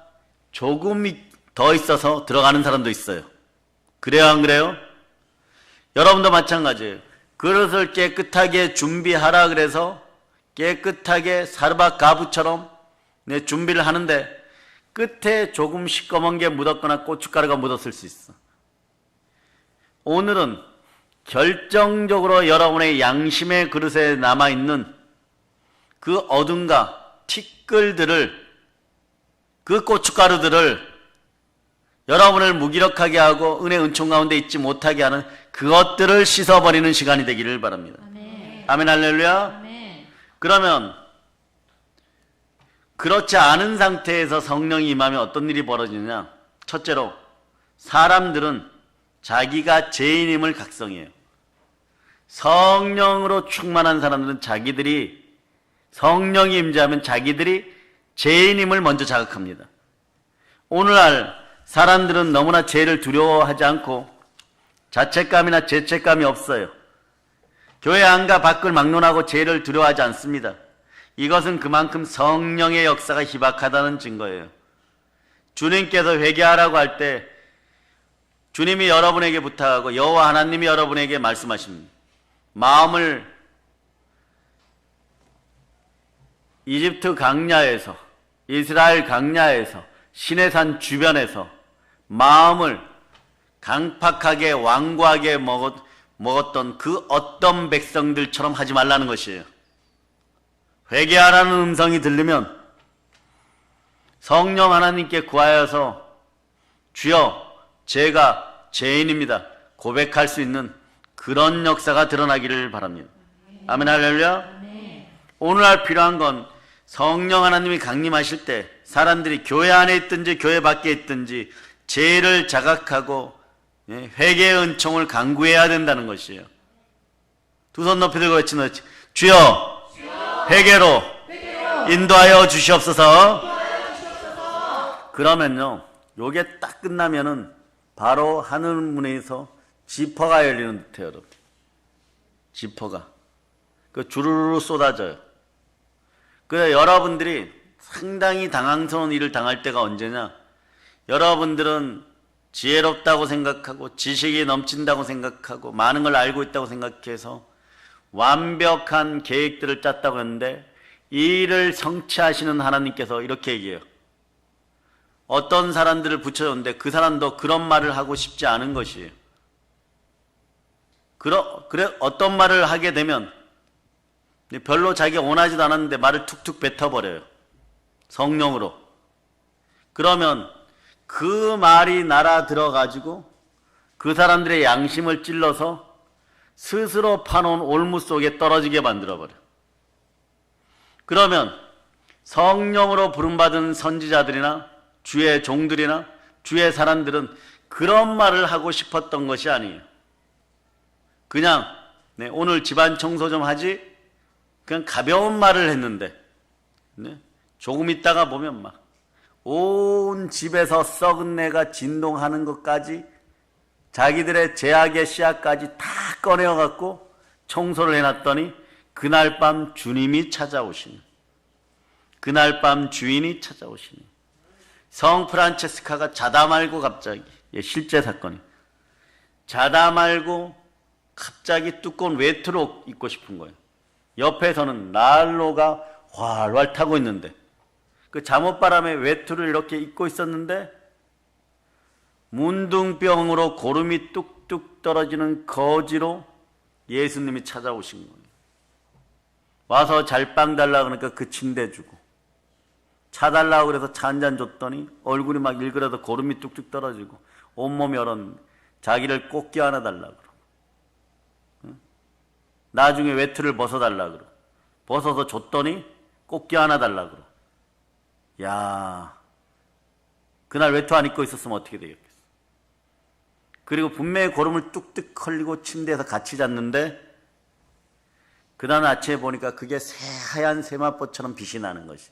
조금이 더 있어서 들어가는 사람도 있어요. 그래요, 안 그래요? 여러분도 마찬가지예요. 그릇을 깨끗하게 준비하라 그래서 깨끗하게 사르밧 가부처럼 준비를 하는데 끝에 조금 시꺼먼 게 묻었거나 고춧가루가 묻었을 수 있어. 오늘은 결정적으로 여러분의 양심의 그릇에 남아있는 그 어둠과 티끌들을, 그 고춧가루들을 여러분을 무기력하게 하고 은혜 은총 가운데 있지 못하게 하는 그것들을 씻어버리는 시간이 되기를 바랍니다. 아멘, 할렐루야. 그러면 그렇지 않은 상태에서 성령이 임하면 어떤 일이 벌어지느냐? 첫째로, 사람들은 자기가 죄인임을 각성해요. 성령으로 충만한 사람들은 자기들이, 성령이 임재하면 자기들이 죄인임을 먼저 자각합니다. 오늘날 사람들은 너무나 죄를 두려워하지 않고 자책감이나 죄책감이 없어요. 교회 안과 밖을 막론하고 죄를 두려워하지 않습니다. 이것은 그만큼 성령의 역사가 희박하다는 증거예요. 주님께서 회개하라고 할 때 주님이 여러분에게 부탁하고 여호와 하나님이 여러분에게 말씀하십니다. 마음을 이집트 강야에서, 이스라엘 강야에서, 시내산 주변에서 마음을 강팍하게 완고하게 먹었던 그 어떤 백성들처럼 하지 말라는 것이에요. 회개하라는 음성이 들리면 성령 하나님께 구하여서 주여, 제가 죄인입니다 고백할 수 있는 그런 역사가 드러나기를 바랍니다. 아멘, 할렐루야. 오늘날 필요한 건 성령 하나님이 강림하실 때 사람들이 교회 안에 있든지 교회 밖에 있든지 죄를 자각하고 회개의 은총을 간구해야 된다는 것이에요. 두 손 높이 들고 외치는 주여, 회개로 인도하여 주시옵소서. 그러면요, 요게 딱 끝나면은 바로 하늘 문에서 지퍼가 열리는 듯해요, 여러분. 지퍼가. 그 주르르 쏟아져요. 그래서 여러분들이 상당히 당황스러운 일을 당할 때가 언제냐? 여러분들은 지혜롭다고 생각하고 지식이 넘친다고 생각하고 많은 걸 알고 있다고 생각해서 완벽한 계획들을 짰다고 했는데 이 일을 성취하시는 하나님께서 이렇게 얘기해요. 어떤 사람들을 붙여줬는데 그 사람도 그런 말을 하고 싶지 않은 것이에요. 그래 어떤 말을 하게 되면 별로 자기가 원하지도 않았는데 말을 툭툭 뱉어버려요. 성령으로. 그러면 그 말이 날아 들어가지고 그 사람들의 양심을 찔러서 스스로 파놓은 올무 속에 떨어지게 만들어버려요. 그러면 성령으로 부름받은 선지자들이나 주의 종들이나 주의 사람들은 그런 말을 하고 싶었던 것이 아니에요. 그냥 오늘 집안 청소 좀 하지? 그냥 가벼운 말을 했는데 조금 있다가 보면 막 온 집에서 썩은 내가 진동하는 것까지 자기들의 죄악의 씨앗까지 다 꺼내어갖고 청소를 해놨더니 그날 밤 주님이 찾아오시니 그날 밤 주인이 오시니 성 프란체스카가 자다 말고 갑자기 실제 사건이 자다 말고 갑자기 두꺼운 외투를 입고 싶은 거예요. 옆에서는 난로가 활활 타고 있는데 그 잠옷바람에 외투를 이렇게 입고 있었는데 문둥병으로 고름이 뚝뚝 떨어지는 거지로 예수님이 찾아오신 거예요. 와서 잘빵 달라고 그러니까 그 침대 주고 차 달라고 그래서 차 한 잔 줬더니 얼굴이 막 일그러져 고름이 뚝뚝 떨어지고 온몸이 얼었는데 자기를 꼭 껴안아 달라고 그러고 나중에 외투를 벗어달라고 그러고 벗어서 줬더니 꼭 껴안아 달라고 그러고 야, 그날 외투 안 입고 있었으면 어떻게 되겠겠어. 그리고 분명히 고름을 뚝뚝 흘리고 침대에서 같이 잤는데 그날 아침에 보니까 그게 새하얀 세마포처럼 빛이 나는 것이.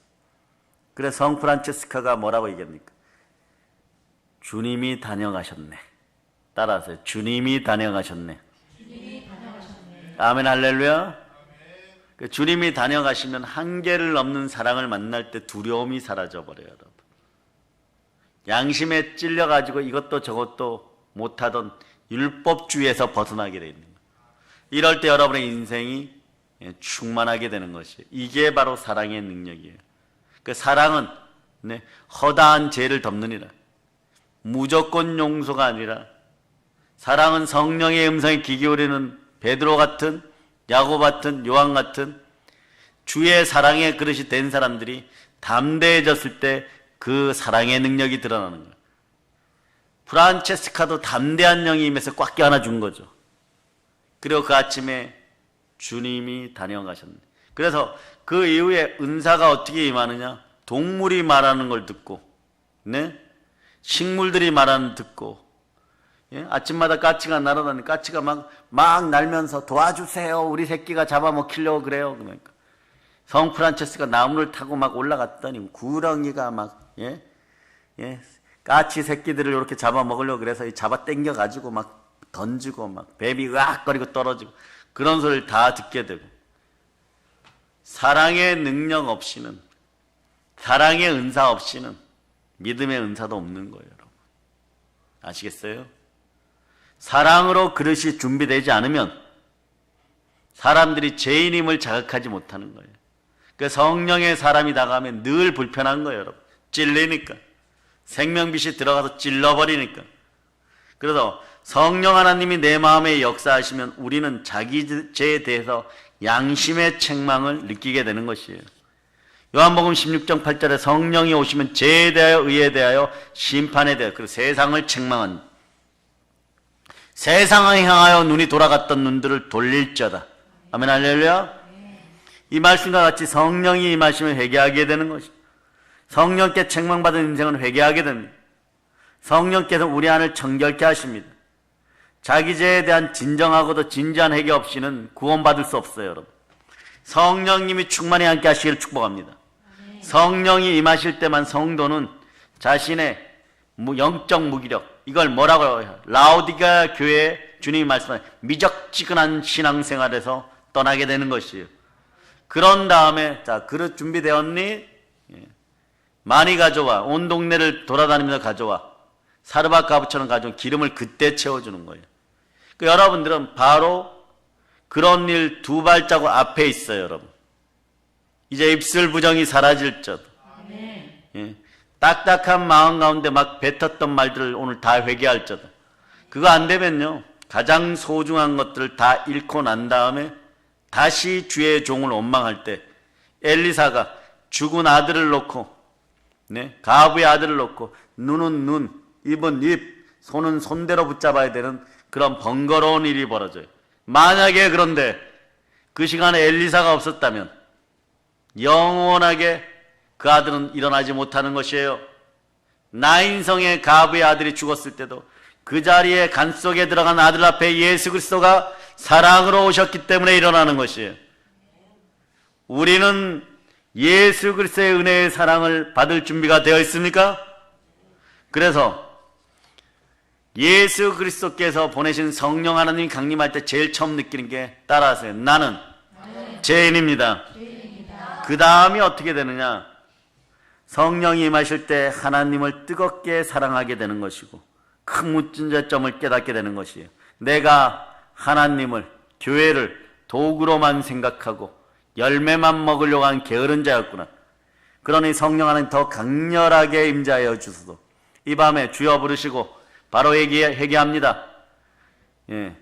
그래서 성 프란체스카가 뭐라고 얘기합니까? 주님이 다녀가셨네. 따라하세요. 주님이 다녀가셨네. 주님이 다녀가셨네. 아멘 할렐루야. 주님이 다녀가시면 한계를 넘는 사랑을 만날 때 두려움이 사라져버려요, 여러분. 양심에 찔려가지고 이것도 저것도 못하던 율법주의에서 벗어나게 되어 있는 거예요. 이럴 때 여러분의 인생이 충만하게 되는 것이에요. 이게 바로 사랑의 능력이에요. 그 사랑은 허다한 죄를 덮느니라. 무조건 용서가 아니라 사랑은 성령의 음성에 귀 기울이는 베드로 같은 야고보 같은 요한 같은 주의 사랑의 그릇이 된 사람들이 담대해졌을 때 그 사랑의 능력이 드러나는 거예요. 프란체스카도 담대한 영이 임해서 꽉 껴안아 준 거죠. 그리고 그 아침에 주님이 다녀가셨네. 그래서 그 이후에 은사가 어떻게 임하느냐? 동물이 말하는 걸 듣고, 식물들이 말하는 걸 듣고, 아침마다 까치가 날아다니는 까치가 막 날면서 도와주세요. 우리 새끼가 잡아먹히려고 그래요. 그러니까 성 프란체스가 나무를 타고 막 올라갔더니 구렁이가 까치 새끼들을 이렇게 잡아먹으려고 그래서 잡아 당겨가지고 막 던지고 막 뱀이 으악거리고 떨어지고 그런 소리를 다 듣게 되고 사랑의 능력 없이는 사랑의 은사 없이는 믿음의 은사도 없는 거예요, 여러분. 아시겠어요? 사랑으로 그릇이 준비되지 않으면 사람들이 죄인임을 자각하지 못하는 거예요. 그 성령의 사람이 다가가면 늘 불편한 거예요, 여러분. 찔리니까. 생명빛이 들어가서 찔러버리니까. 그래서 성령 하나님이 내 마음에 역사하시면 우리는 자기 죄에 대해서 양심의 책망을 느끼게 되는 것이에요. 요한복음 16장 8절에 성령이 오시면 죄에 대하여 의에 대하여 심판에 대하여 그리고 세상을 책망한 세상을 향하여 눈이 돌아갔던 눈들을 돌릴자다. 아멘 할렐루야. 이 말씀과 같이 성령이 임하시면 회개하게 되는 것입니다. 성령께 책망받은 인생은 회개하게 됩니다. 성령께서 우리 안을 정결케 하십니다. 자기 죄에 대한 진정하고도 진지한 회개 없이는 구원받을 수 없어요, 여러분. 성령님이 충만히 함께 하시기를 축복합니다. 성령이 임하실 때만 성도는 자신의 영적 무기력, 이걸 뭐라고 해요? 라오디가 교회의 주님이 말씀하신 미적지근한 신앙생활에서 떠나게 되는 것이에요. 그런 다음에 자, 그릇 준비되었니? 많이 가져와. 온 동네를 돌아다니면서 가져와. 사르밧 가부처럼 가져온 기름을 그때 채워주는 거예요. 여러분들은 바로 그런 일 두 발자국 앞에 있어요, 여러분. 이제 입술 부정이 사라질 것. 예. 딱딱한 마음 가운데 막 뱉었던 말들을 오늘 다 회개할 것. 그거 안 되면요, 가장 소중한 것들을 다 잃고 난 다음에 다시 주의 종을 원망할 때 엘리사가 죽은 아들을 놓고, 네, 가부의 아들을 놓고 눈은 눈, 입은 입, 손은 손대로 붙잡아야 되는 그런 번거로운 일이 벌어져요. 만약에 그런데 그 시간에 엘리사가 없었다면 영원하게 그 아들은 일어나지 못하는 것이에요. 나인성의 가부의 아들이 죽었을 때도 그 자리에 간 속에 들어간 아들 앞에 예수 그리스도가 사랑으로 오셨기 때문에 일어나는 것이에요. 우리는 예수 그리스도의 은혜의 사랑을 받을 준비가 되어 있습니까? 그래서 예수 그리스도께서 보내신 성령 하나님이 강림할 때 제일 처음 느끼는 게 따라하세요. 나는 죄인입니다. 그 다음이 어떻게 되느냐? 성령이 임하실 때 하나님을 뜨겁게 사랑하게 되는 것이고 큰 문제점을 깨닫게 되는 것이에요. 내가 하나님을, 교회를 도구로만 생각하고 열매만 먹으려고 한 게으른 자였구나. 그러니 성령 하나님 더 강렬하게 임재하여 주소서. 이 밤에 주여 부르시고 바로 회개합니다. 예.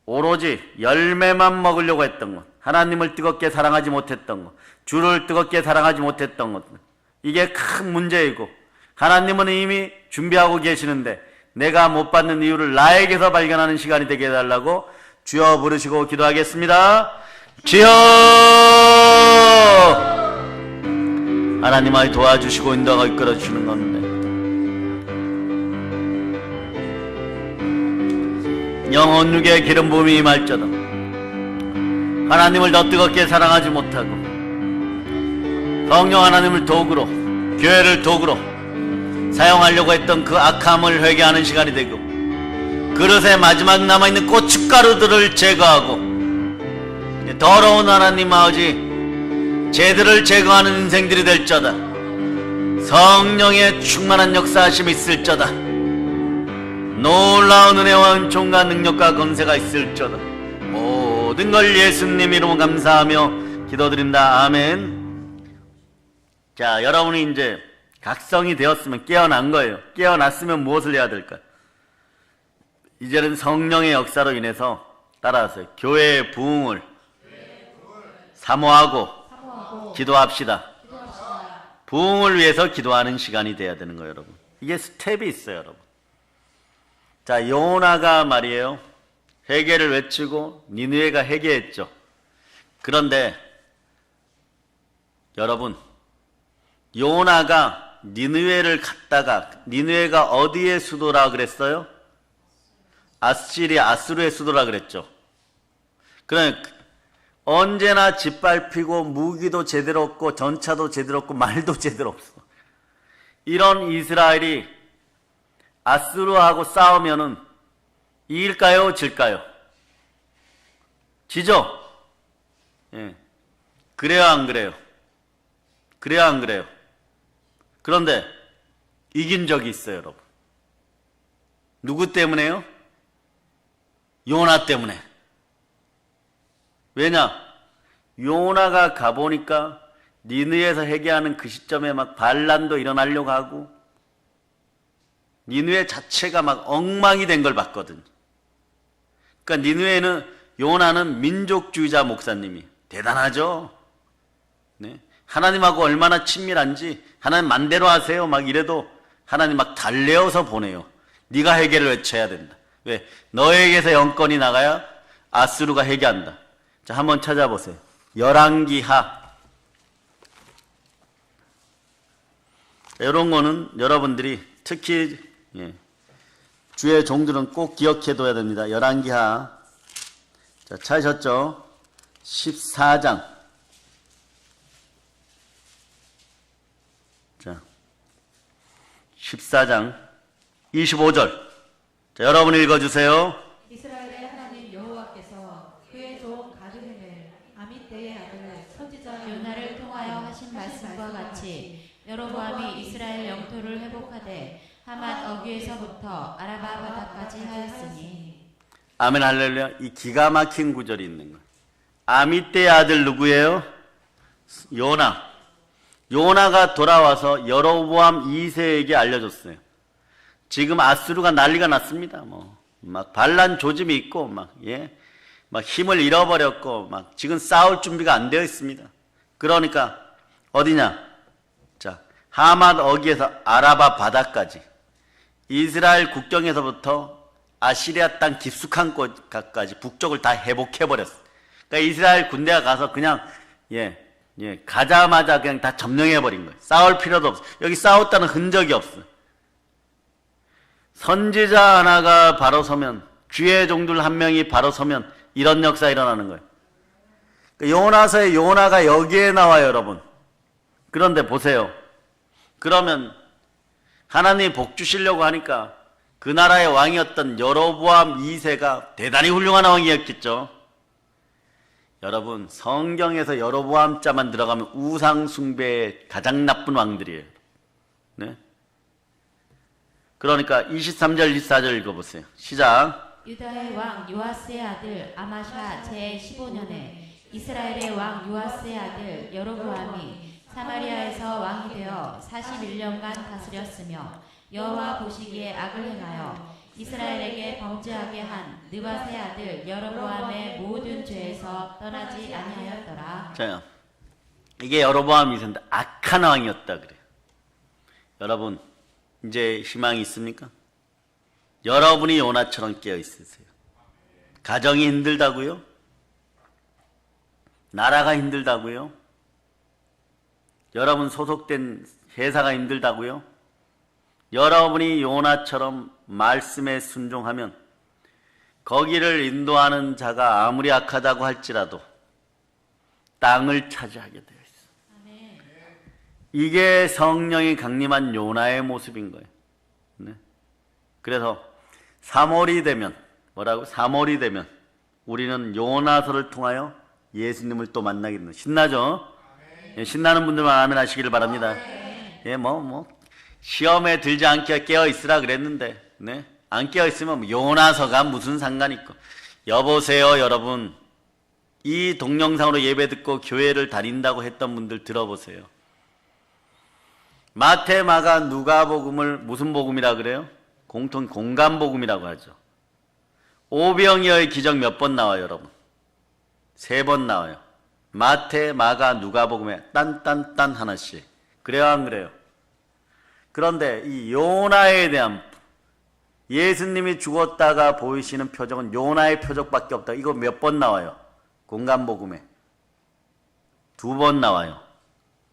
오로지 열매만 먹으려고 했던 것, 하나님을 뜨겁게 사랑하지 못했던 것, 주를 뜨겁게 사랑하지 못했던 것, 이게 큰 문제이고 하나님은 이미 준비하고 계시는데 내가 못 받는 이유를 나에게서 발견하는 시간이 되게 해달라고 주여 부르시고 기도하겠습니다. 주여! 하나님이 도와주시고 인도하고 이끌어 주시는 건데 영혼 육의 기름 부음이 임할저다. 하나님을 더 뜨겁게 사랑하지 못하고 성령 하나님을 도구로, 교회를 도구로 사용하려고 했던 그 악함을 회개하는 시간이 되고 그릇에 마지막 남아있는 고춧가루들을 제거하고 더러운 하나님 아버지 죄들을 제거하는 인생들이 될저다. 성령의 충만한 역사하심이 있을저다. 놀라운 은혜와 은총과 능력과 권세가 있을저다. 모든 걸 예수님 이름으로 감사하며 기도드립니다. 아멘. 자, 여러분이 이제 각성이 되었으면 깨어난 거예요. 깨어났으면 무엇을 해야 될까요? 이제는 성령의 역사로 인해서 따라하세요. 교회의 부흥을 사모하고 기도합시다. 부흥을 위해서 기도하는 시간이 돼야 되는 거예요, 여러분. 이게 스텝이 있어요, 여러분. 자, 요나가 말이에요. 회개를 외치고 니느웨가 회개했죠. 그런데 여러분, 요나가 니느웨를 갔다가 니느웨가 어디의 수도라 그랬어요? 아수르의 수도라 그랬죠. 그러니까 언제나 짓밟히고 무기도 제대로 없고 전차도 제대로 없고 말도 제대로 없어. 이런 이스라엘이 아수르하고 싸우면은 이길까요? 질까요? 지죠? 예. 그래요, 안 그래요? 그래요, 안 그래요? 그런데 이긴 적이 있어요, 여러분. 누구 때문에요? 요나 때문에. 왜냐? 요나가 가보니까 니느웨에서 회개하는 그 시점에 막 반란도 일어나려고 하고 니느웨 자체가 막 엉망이 된 걸 봤거든요. 그러니까 니느웨는 요나는 민족주의자 목사님이 대단하죠. 네. 하나님하고 얼마나 친밀한지 하나님 맘대로 하세요 막 이래도 하나님 막 달래어서 보내요. 네가 회개를 외쳐야 된다. 왜? 너에게서 영권이 나가야 아수르가 회개한다. 자, 한번 찾아보세요. 열왕기하. 이런 거는 여러분들이 특히 주의 종들은 꼭 기억해둬야 됩니다. 열왕기하. 자, 찾으셨죠? 14장. 자, 14장 25절. 자, 여러분 읽어주세요. 이스라엘의 하나님 여호와께서 그의 종 가드헤멜 아미떼의 아들 선지자 요나를 통하여 하신 말씀과 같이 여로보암이 이스라엘 영토를 회복하되 하맛 어귀에서부터 아라바 바다까지 하였으니. 아멘 할렐루야. 이 기가 막힌 구절이 있는 거예요. 아미떼의 아들 누구예요? 요나. 요나가 돌아와서 여로보암 2세에게 알려줬어요. 지금 아수르가 난리가 났습니다. 막 반란 조짐이 있고 막 힘을 잃어버렸고 막 지금 싸울 준비가 안 되어 있습니다. 그러니까 어디냐? 자, 하맛 어귀에서 아라바 바다까지 이스라엘 국경에서부터 아시리아 땅 깊숙한 곳까지 북쪽을 다 회복해 버렸어. 그러니까 이스라엘 군대가 가서 그냥 가자마자 그냥 다 점령해 버린 거예요. 싸울 필요도 없어. 여기 싸웠다는 흔적이 없어. 선지자 하나가 바로 서면, 주의 종들 한 명이 바로 서면 이런 역사 일어나는 거예요. 요나서의 요나가 여기에 나와요, 여러분. 그런데 보세요. 그러면 하나님이 복 주시려고 하니까 그 나라의 왕이었던 여로보암 2세가 대단히 훌륭한 왕이었겠죠. 여러분, 성경에서 여로보암 자만 들어가면 우상 숭배의 가장 나쁜 왕들이에요. 네? 그러니까 23절 24절 읽어보세요. 시작. 유다의 왕 요아스의 아들 아마샤 제15년에 이스라엘의 왕 요아스의 아들 여로보암이 사마리아에서 왕이 되어 41년간 다스렸으며 여호와 보시기에 악을 행하여 이스라엘에게 범죄하게 한 느밧의 아들 여로보암의 모든 죄에서 떠나지 아니하였더라. 자, 이게 여로보암 2세인데 악한 왕이었다 그래요. 여러분, 이제 희망이 있습니까? 여러분이 요나처럼 깨어 있으세요. 가정이 힘들다고요? 나라가 힘들다고요? 여러분 소속된 회사가 힘들다고요? 여러분이 요나처럼 말씀에 순종하면 거기를 인도하는 자가 아무리 악하다고 할지라도 땅을 차지하게 되어 있어요. 이게 성령이 강림한 요나의 모습인 거예요. 네. 그래서 3월이 되면 뭐라고? 3월이 되면 우리는 요나서를 통하여 예수님을 또 만나게 됩니다. 신나죠? 예, 신나는 분들만 아멘 하시기를 바랍니다. 예, 시험에 들지 않게 깨어 있으라 그랬는데, 네? 안 깨어 있으면 요나서가 무슨 상관 있고. 여보세요, 여러분. 이 동영상으로 예배 듣고 교회를 다닌다고 했던 분들 들어보세요. 마태, 마가, 누가복음을 무슨 복음이라 그래요? 공통 공감복음이라고 하죠. 오병이어의 기적 몇 번 나와요, 여러분? 3번 나와요. 마태, 마가, 누가복음에 딴딴딴 하나씩. 그래요, 안 그래요? 그런데 이 요나에 대한 예수님이 죽었다가 보이시는 표적은 요나의 표적밖에 없다. 이거 몇 번 나와요? 공감복음에 2번 나와요.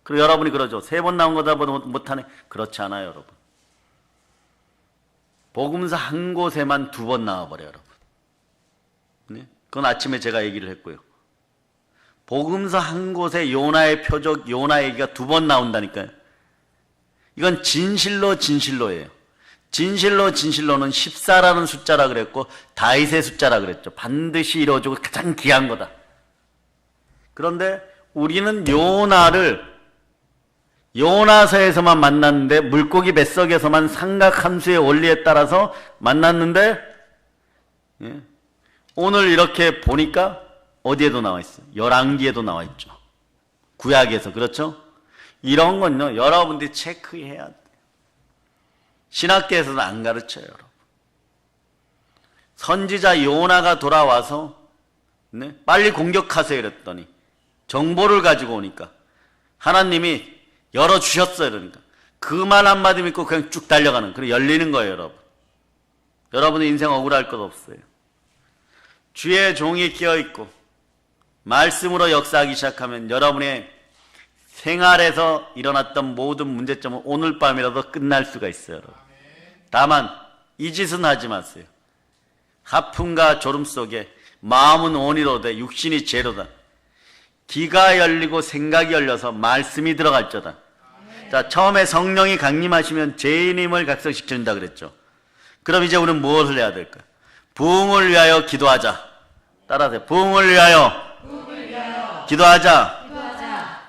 그리고 여러분이 그러죠. 3번 나온 거다 못하네. 그렇지 않아요, 여러분. 복음서 한 곳에만 2번 나와버려요, 여러분. 네? 그건 아침에 제가 얘기를 했고요. 복음서 한 곳에 요나의 표적, 요나 얘기가 2번 나온다니까요. 이건 진실로예요. 진실로는 14라는 숫자라 그랬고 다윗의 숫자라 그랬죠. 반드시 이루어지고 가장 귀한 거다. 그런데 우리는 요나서에서만 만났는데, 물고기 뱃속에서만 삼각함수의 원리에 따라서 만났는데, 예, 오늘 이렇게 보니까 어디에도 나와 있어요? 열왕기에도 나와 있죠. 구약에서. 그렇죠? 이런 건요, 여러분들이 체크해야 돼요. 신학계에서는 안 가르쳐요, 여러분. 선지자 요나가 돌아와서, 네? 빨리 공격하세요 이랬더니 정보를 가지고 오니까 하나님이 열어주셨어요. 그러니까 그 말 한마디 믿고 그냥 쭉 달려가는, 그래 열리는 거예요, 여러분. 여러분의 인생 억울할 것 없어요. 주의 종이 끼어있고 말씀으로 역사하기 시작하면 여러분의 생활에서 일어났던 모든 문제점은 오늘 밤이라도 끝날 수가 있어요, 여러분. 다만 이 짓은 하지 마세요. 하품과 졸음 속에 마음은 원이로되 육신이 죄로다. 귀가 열리고 생각이 열려서 말씀이 들어갈저다. 자, 처음에 성령이 강림하시면 죄인임을 각성시킨다 그랬죠. 그럼 이제 우리는 무엇을 해야 될까? 부흥을 위하여 기도하자. 따라하세요. 부흥을 위하여 기도하자.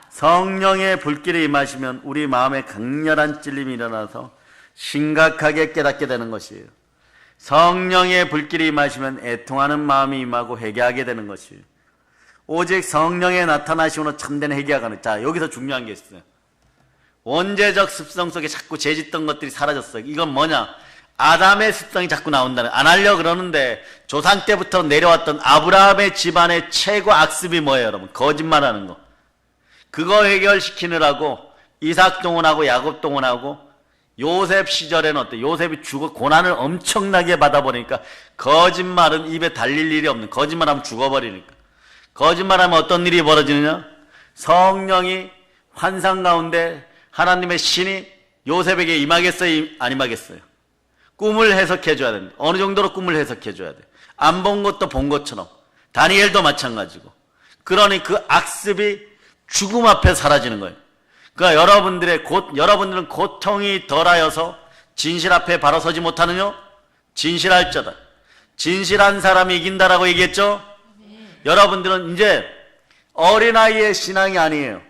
성령의 불길이 임하시면 우리 마음에 강렬한 찔림이 일어나서 심각하게 깨닫게 되는 것이에요. 성령의 불길이 임하시면 애통하는 마음이 임하고 회개하게 되는 것이에요. 오직 성령의 나타나심으로 참된 회개가 가능. 자, 여기서 중요한 게 있어요. 원죄적 습성 속에 자꾸 죄짓던 것들이 사라졌어요. 이건 뭐냐? 아담의 습성이 자꾸 나온다는. 안 하려고 그러는데 조상 때부터 내려왔던 아브라함의 집안의 최고 악습이 뭐예요, 여러분? 거짓말하는 거. 그거 해결시키느라고 이삭 동원하고 야곱 동원하고 요셉 시절에는 어때? 요셉이 죽어 고난을 엄청나게 받아버리니까 거짓말은 입에 달릴 일이 없는, 거짓말하면 죽어버리니까. 거짓말하면 어떤 일이 벌어지느냐? 성령이 환상 가운데 하나님의 신이 요셉에게 임하겠어요? 안 임하겠어요? 꿈을 해석해 줘야 됩니다. 어느 정도로 꿈을 해석해 줘야 돼요. 안 본 것도 본 것처럼. 다니엘도 마찬가지고. 그러니 그 악습이 죽음 앞에 사라지는 거예요. 그러니까 여러분들은 고통이 덜하여서 진실 앞에 바로 서지 못하느냐? 진실할자다. 진실한 사람이 이긴다라고 얘기했죠? 여러분들은 이제 어린아이의 신앙이 아니에요.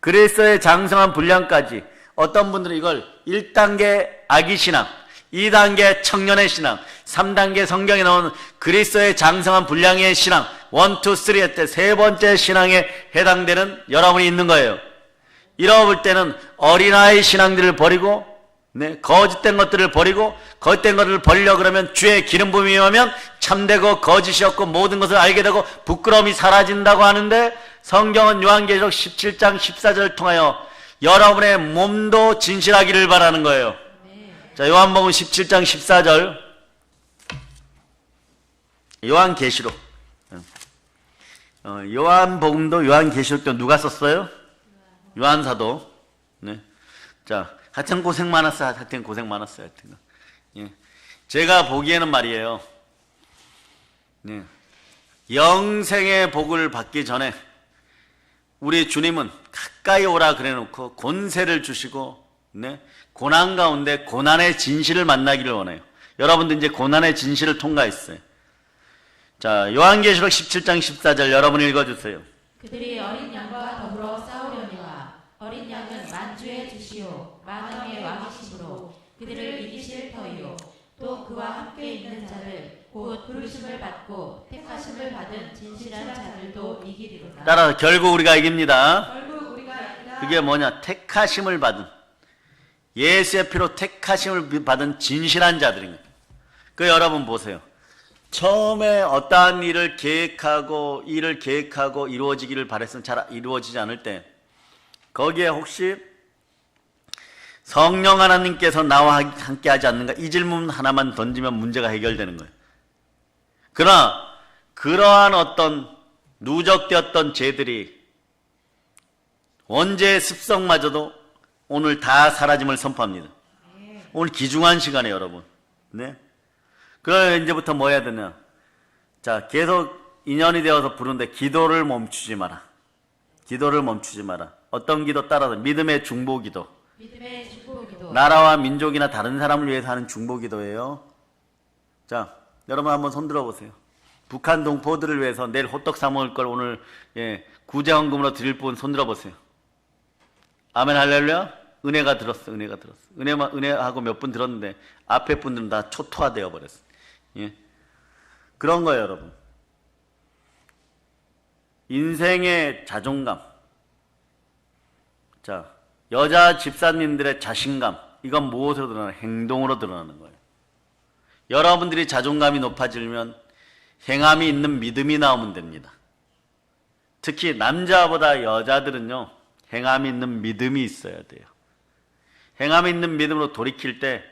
그리스도의 장성한 분량까지. 어떤 분들은 이걸 1단계 아기 신앙, 2단계 청년의 신앙, 3단계 성경에 나오는 그리스도의 장성한 분량의 신앙, 1, 2, 3 할 때 세 번째 신앙에 해당되는 여러분이 있는 거예요. 이러볼 때는 어린아이 신앙들을 버리고, 거짓된 것들을 버리고, 거짓된 것들을 버리려고 그러면 주의 기름 부음이 임하면 참되고 거짓이 없고 모든 것을 알게 되고 부끄러움이 사라진다고 하는데, 성경은 요한계시록 17장 14절을 통하여 여러분의 몸도 진실하기를 바라는 거예요. 자, 요한복음 17장 14절. 요한계시록. 요한복음도 요한계시록도 누가 썼어요? 요한사도. 네. 자, 하여튼 고생 많았어요. 하여튼. 예. 제가 보기에는 말이에요. 네. 영생의 복을 받기 전에 우리 주님은 가까이 오라 그래 놓고 권세를 주시고, 네. 고난 가운데 고난의 진실을 만나기를 원해요. 여러분들 이제 고난의 진실을 통과했어요. 자, 요한계시록 17장 14절 여러분 읽어주세요. 그들이 어린 양과 더불어 싸우려니와 어린 양은 만주의 주시오 만왕의 왕이시므로 그들을 이기실 터이요 또 그와 함께 있는 자들 곧 부르심을 받고 택하심을 받은 진실한 자들도 이기리로다. 따라서 결국 우리가 이깁니다. 결국 우리가 이기라. 그게 뭐냐? 택하심을 받은, 예수의 피로 택하심을 받은 진실한 자들인 거예요. 그 여러분 보세요. 처음에 어떠한 일을 계획하고 이루어지기를 바랬으면 잘 이루어지지 않을 때 거기에 혹시 성령 하나님께서 나와 함께 하지 않는가? 이 질문 하나만 던지면 문제가 해결되는 거예요. 그러나 그러한 어떤 누적되었던 죄들이 원죄의 습성마저도 오늘 다 사라짐을 선포합니다. 오늘 귀중한 시간에 여러분. 네. 그럼 이제부터 뭐 해야 되냐? 자, 계속 인연이 되어서 부르는데 기도를 멈추지 마라. 기도를 멈추지 마라. 어떤 기도 따라서 믿음의 중보기도. 믿음의 중보기도. 나라와 민족이나 다른 사람을 위해서 하는 중보기도예요. 자, 여러분 한번 손 들어보세요. 북한 동포들을 위해서 내일 호떡 사 먹을 걸 오늘 구제헌금으로 드릴 분 손 들어보세요. 아멘 할렐루야. 은혜가 들었어. 은혜하고 몇 분 들었는데 앞에 분들은 다 초토화되어 버렸어. 예. 그런 거예요, 여러분. 인생의 자존감. 자, 여자 집사님들의 자신감. 이건 무엇으로 드러나나? 행동으로 드러나는 거예요. 여러분들이 자존감이 높아지면 행함이 있는 믿음이 나오면 됩니다. 특히 남자보다 여자들은요, 행함이 있는 믿음이 있어야 돼요. 행함이 있는 믿음으로 돌이킬 때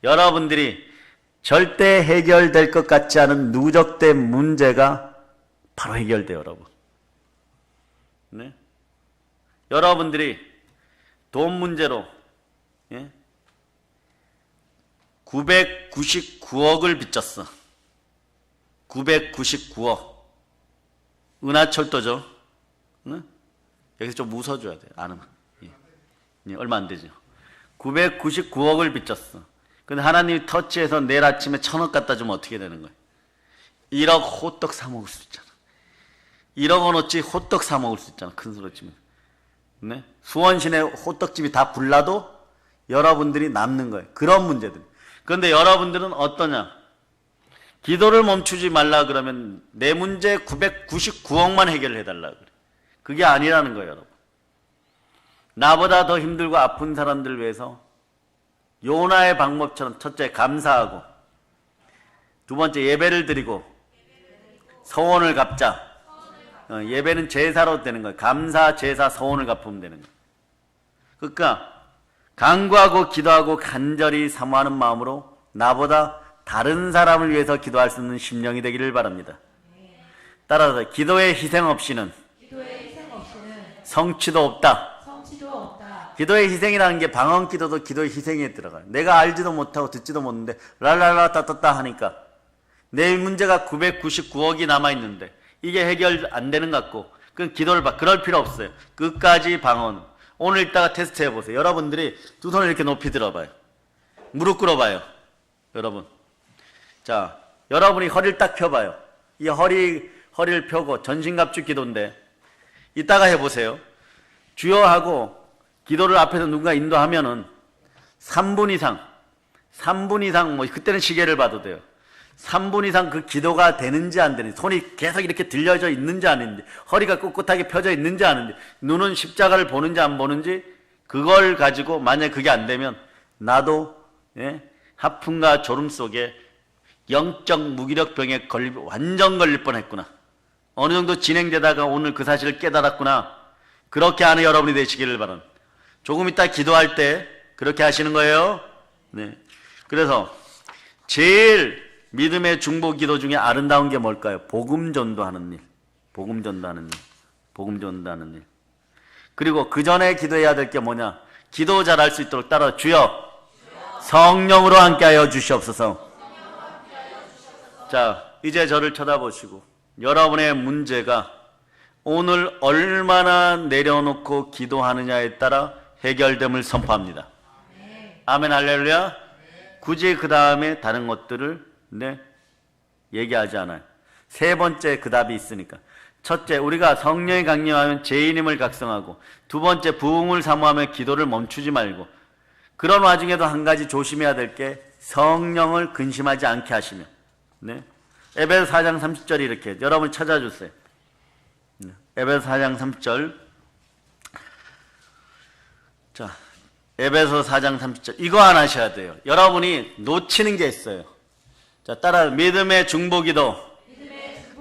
여러분들이 절대 해결될 것 같지 않은 누적된 문제가 바로 해결돼요, 여러분. 네? 여러분들이 돈 문제로 999억을 빚졌어. 999억. 은하철도죠. 네? 여기서 좀 웃어줘야 돼요. 안 하면. 얼마 안 되죠. 999억을 빚졌어. 근데 하나님이 터치해서 내일 아침에 1000억 갖다 주면 어떻게 되는 거예요? 1억 호떡 사 먹을 수 있잖아. 1억 원어치 호떡 사 먹을 수 있잖아. 큰 소리 치면. 네? 수원 시내 호떡집이 다 불나도 여러분들이 남는 거예요. 그런 문제들. 그런데 여러분들은 어떠냐? 기도를 멈추지 말라 그러면 내 문제 999억만 해결을 해달라 그래. 그게 아니라는 거예요, 여러분. 나보다 더 힘들고 아픈 사람들 위해서 요나의 방법처럼 첫째 감사하고, 두 번째 예배를 드리고 서원을 갚자. 예배는 제사로 되는 거예요. 감사, 제사, 서원을 갚으면 되는 거예요. 그러니까 간구하고 기도하고 간절히 사모하는 마음으로 나보다 다른 사람을 위해서 기도할 수 있는 심령이 되기를 바랍니다. 따라서 기도의 희생 없이는 성취도 없다. 기도의 희생이라는 게 방언 기도도 기도의 희생에 들어가요. 내가 알지도 못하고 듣지도 못하는데 랄랄라 따따따 하니까 내 문제가 999억이 남아있는데 이게 해결 안 되는 것 같고, 그럼 기도를 그럴 필요 없어요. 끝까지 방언. 오늘 이따가 테스트 해보세요. 여러분들이 두 손을 이렇게 높이 들어봐요. 무릎 꿇어봐요. 여러분. 자, 여러분이 허리를 딱 펴봐요. 이 허리를 펴고 전신갑주 기도인데 이따가 해보세요. 주여 하고 기도를 앞에서 누군가 인도하면은 3분 이상 뭐 그때는 시계를 봐도 돼요. 3분 이상 그 기도가 되는지 안 되는지, 손이 계속 이렇게 들려져 있는지 안 있는지, 허리가 꿋꿋하게 펴져 있는지 안 있는지, 눈은 십자가를 보는지 안 보는지, 그걸 가지고 만약에 그게 안 되면 나도 하품과 졸음 속에 영적 무기력병에 완전 걸릴 뻔했구나. 어느 정도 진행되다가 오늘 그 사실을 깨달았구나. 그렇게 하는 여러분이 되시기를 바랍니다. 조금 이따 기도할 때 그렇게 하시는 거예요. 네. 그래서 제일 믿음의 중보 기도 중에 아름다운 게 뭘까요? 복음 전도하는 일. 복음 전도하는 일. 그리고 그 전에 기도해야 될 게 뭐냐? 기도 잘할 수 있도록 따라 주여 성령으로 함께하여 주시옵소서. 자, 이제 저를 쳐다보시고 여러분의 문제가 오늘 얼마나 내려놓고 기도하느냐에 따라 해결됨을 선포합니다. 아멘 할렐루야. 굳이 그 다음에 다른 것들을 얘기하지 않아요. 세 번째 그 답이 있으니까. 첫째, 우리가 성령이 강림하면 죄인임을 각성하고, 두 번째, 부흥을 사모하며 기도를 멈추지 말고, 그런 와중에도 한 가지 조심해야 될 게 성령을 근심하지 않게 하시며, 에베소 4장 30절이 이렇게, 여러분 찾아주세요. 에베소 4장 30절. 자, 에베소 4장 30절. 이거 안 하셔야 돼요. 여러분이 놓치는 게 있어요. 자, 따라 믿음의 중보기도,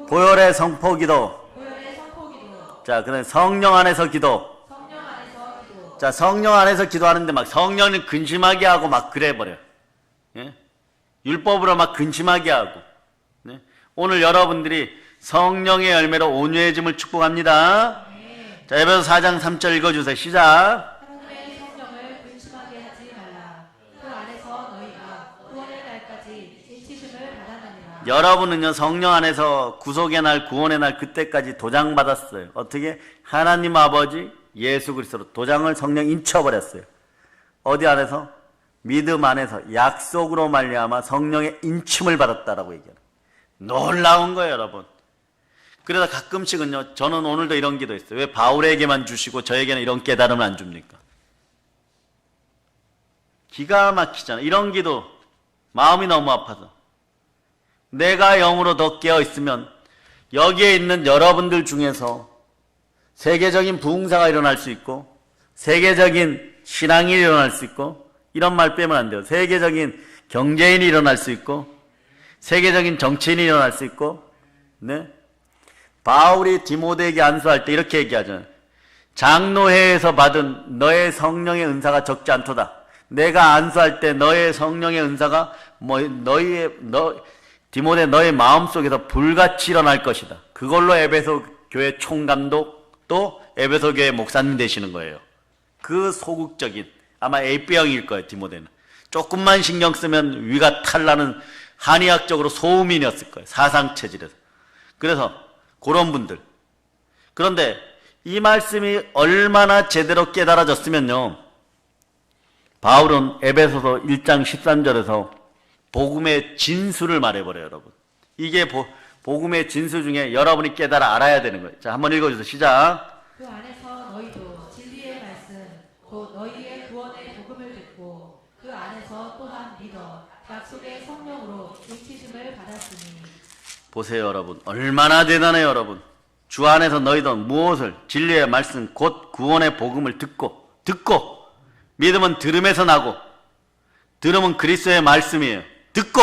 보혈의 성포기도. 자, 그다음에 성령 안에서 기도. 자, 성령 안에서 기도하는데 막 성령을 근심하게 하고 막 그래버려. 예? 율법으로 막 근심하게 하고. 네? 오늘 여러분들이 성령의 열매로 온유해짐을 축복합니다. 자, 에베소 4장 3절 읽어주세요. 시작. 여러분은요 성령 안에서 구속의 날 구원의 날 그때까지 도장 받았어요. 어떻게? 하나님 아버지 예수 그리스도로 도장을 성령 인쳐버렸어요. 어디 안에서? 믿음 안에서 약속으로 말미암아 성령의 인침을 받았다라고 얘기해요. 놀라운 거예요, 여러분. 그래서 가끔씩은요, 저는 오늘도 이런 기도 했어요. 왜 바울에게만 주시고 저에게는 이런 깨달음을 안 줍니까? 기가 막히잖아요. 이런 기도 마음이 너무 아파서. 내가 영으로 더 깨어있으면 여기에 있는 여러분들 중에서 세계적인 부흥사가 일어날 수 있고, 세계적인 신앙이 일어날 수 있고, 이런 말 빼면 안 돼요. 세계적인 경제인이 일어날 수 있고, 세계적인 정치인이 일어날 수 있고, 바울이 디모데에게 안수할 때 이렇게 얘기하잖아요. 장로회에서 받은 너의 성령의 은사가 적지 않도다. 내가 안수할 때 너의 성령의 은사가 디모데 너의 마음속에서 불같이 일어날 것이다. 그걸로 에베소 교회 총감독 또 에베소 교회 목사님 되시는 거예요. 그 소극적인, 아마 A병일 거예요, 디모데는. 조금만 신경 쓰면 위가 탈나는 한의학적으로 소음인이었을 거예요. 사상체질에서. 그래서 그런 분들. 그런데 이 말씀이 얼마나 제대로 깨달아졌으면요, 바울은 에베소서 1장 13절에서 복음의 진수를 말해버려요, 여러분. 이게 복음의 진수 중에 여러분이 깨달아 알아야 되는 거예요. 자, 한번 읽어주세요. 시작. 그 안에서 너희도 진리의 말씀 곧 너희의 구원의 복음을 듣고 그 안에서 또한 믿어 약속의 성령으로 인치심을 받았으니. 보세요, 여러분. 얼마나 대단해요, 여러분. 주 안에서 너희도 무엇을 진리의 말씀 곧 구원의 복음을 듣고 믿음은 들음에서 나고 들음은 그리스도의 말씀이에요. 듣고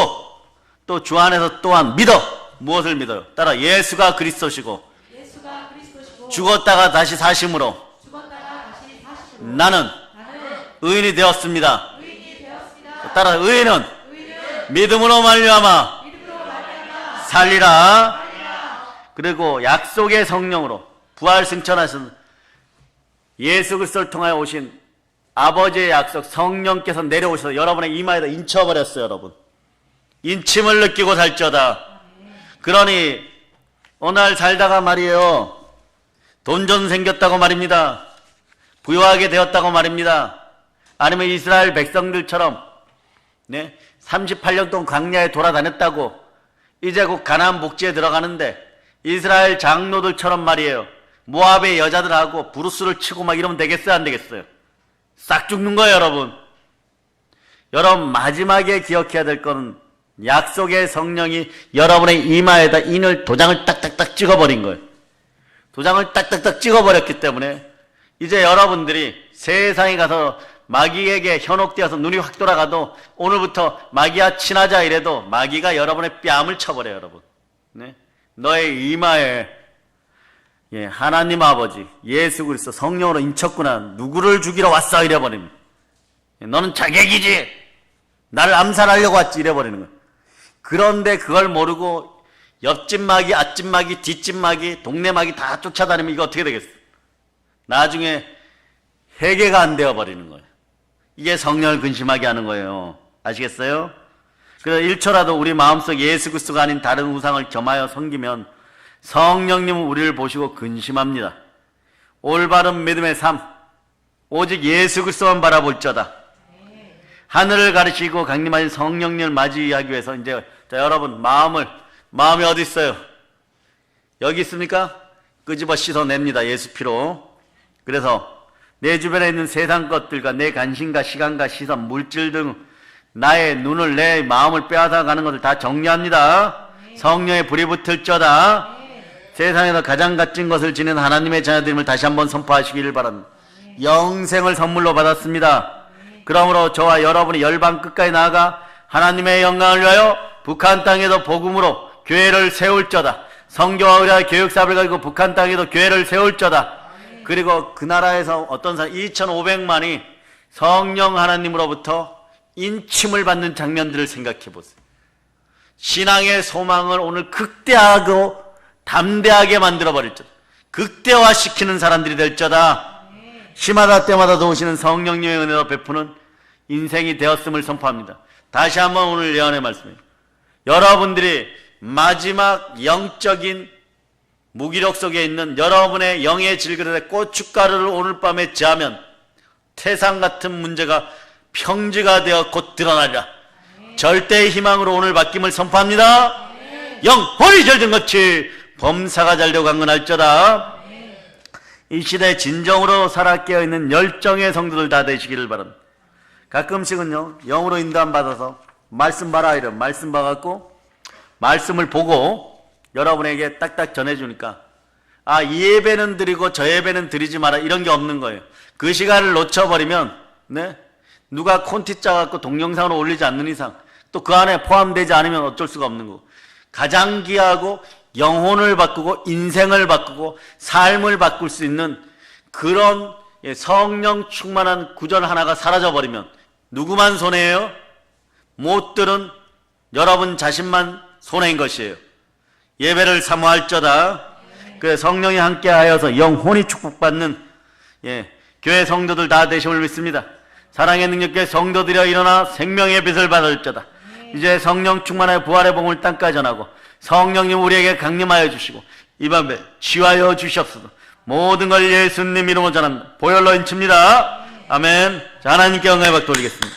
또 주 안에서 또한 믿어. 무엇을 믿어요? 따라 예수가 그리스도시고 죽었다가 다시 사심으로 나는 의인이 되었습니다. 따라 의인은 믿음으로 말미암아 살리라. 그리고 약속의 성령으로 부활 승천하신 예수 그리스도를 통하여 오신 아버지의 약속 성령께서 내려오셔서 여러분의 이마에다 인쳐버렸어요. 여러분 인침을 느끼고 살쩌다. 그러니 오늘 살다가 말이에요, 돈 좀 생겼다고 말입니다. 부유하게 되었다고 말입니다. 아니면 이스라엘 백성들처럼 38년 동안 광야에 돌아다녔다고 이제 곧 가나안 복지에 들어가는데 이스라엘 장로들처럼 말이에요, 모압의 여자들하고 브루스를 치고 막 이러면 되겠어요? 안 되겠어요? 싹 죽는 거예요. 여러분 마지막에 기억해야 될 거는 약속의 성령이 여러분의 이마에다 인을 도장을 딱딱딱 찍어버린 거예요. 도장을 딱딱딱 찍어버렸기 때문에 이제 여러분들이 세상에 가서 마귀에게 현혹되어서 눈이 확 돌아가도 오늘부터 마귀와 친하자 이래도 마귀가 여러분의 뺨을 쳐버려요. 여러분 너의 이마에 하나님 아버지 예수 그리스도 성령으로 인쳤구나, 누구를 죽이러 왔어 이래버립니다. 너는 자객이지, 나를 암살하려고 왔지 이래버리는 거예요. 그런데 그걸 모르고 옆집 마귀, 앞집 마귀, 뒷집 마귀, 동네 마귀 다 쫓아다니면 이거 어떻게 되겠어요? 나중에 회개가 안 되어버리는 거예요. 이게 성령을 근심하게 하는 거예요. 아시겠어요? 그래서 1초라도 우리 마음속 예수 그리스도가 아닌 다른 우상을 겸하여 섬기면 성령님은 우리를 보시고 근심합니다. 올바른 믿음의 삶, 오직 예수 그리스도만 바라볼저다. 하늘을 가르치고 강림하신 성령님을 맞이하기 위해서 이제 자, 여러분 마음이 어디 있어요? 여기 있습니까? 끄집어 씻어냅니다. 예수 피로. 그래서 내 주변에 있는 세상 것들과 내 관심과 시간과 시선, 물질 등 나의 눈을, 내 마음을 빼앗아가는 것을 다 정리합니다. 성령의 불이 붙을저다. 세상에서 가장 값진 것을 지닌 하나님의 자녀들임을 다시 한번 선포하시기를 바랍니다. 영생을 선물로 받았습니다. 그러므로 저와 여러분이 열방 끝까지 나아가 하나님의 영광을 위하여 북한 땅에도 복음으로 교회를 세울저다. 성교와 의뢰 교육사업을 가지고 북한 땅에도 교회를 세울저다. 그리고 그 나라에서 어떤 사람 2,500만이 성령 하나님으로부터 인침을 받는 장면들을 생각해 보세요. 신앙의 소망을 오늘 극대하고 담대하게 만들어버릴 줄, 극대화시키는 사람들이 될 저다. 시마다 때마다 도우시는 성령님의 은혜로 베푸는 인생이 되었음을 선포합니다. 다시 한번 오늘 예언의 말씀이에요. 여러분들이 마지막 영적인 무기력 속에 있는 여러분의 영의 질그릇에 고춧가루를 오늘 밤에 지하면 태산 같은 문제가 평지가 되어 곧 드러나리라. 절대의 희망으로 오늘 바뀜을 선포합니다. 영혼이 절든 것이 범사가 잘되고 강건할저다. 이 시대에 진정으로 살아 깨어있는 열정의 성도들 다 되시기를 바랍니다. 가끔씩은요, 영으로 인도함 받아서 말씀 봐라 이런 말씀 봐갖고 말씀을 보고 여러분에게 딱딱 전해주니까 이 예배는 드리고 저 예배는 드리지 마라 이런 게 없는 거예요. 그 시간을 놓쳐버리면 누가 콘티 짜갖고 동영상으로 올리지 않는 이상 또 그 안에 포함되지 않으면 어쩔 수가 없는 거고, 가장 귀하고 영혼을 바꾸고 인생을 바꾸고 삶을 바꿀 수 있는 그런 성령 충만한 구절 하나가 사라져버리면 누구만 손해예요? 못 들은 여러분 자신만 손해인 것이에요. 예배를 사모할저다. 그 성령이 함께하여서 영혼이 축복받는 교회 성도들 다 되심을 믿습니다. 사랑의 능력의 성도들이여 일어나 생명의 빛을 받을저다. 이제 성령 충만하여 부활의 복음을 땅까지 전하고 성령님 우리에게 강림하여 주시고 이 밤에 치유하여 주시옵소서. 모든 걸 예수님 이름으로 전합니다. 보혈로 인칩니다. 아멘. 자, 하나님께 영광의 박수 올리겠습니다.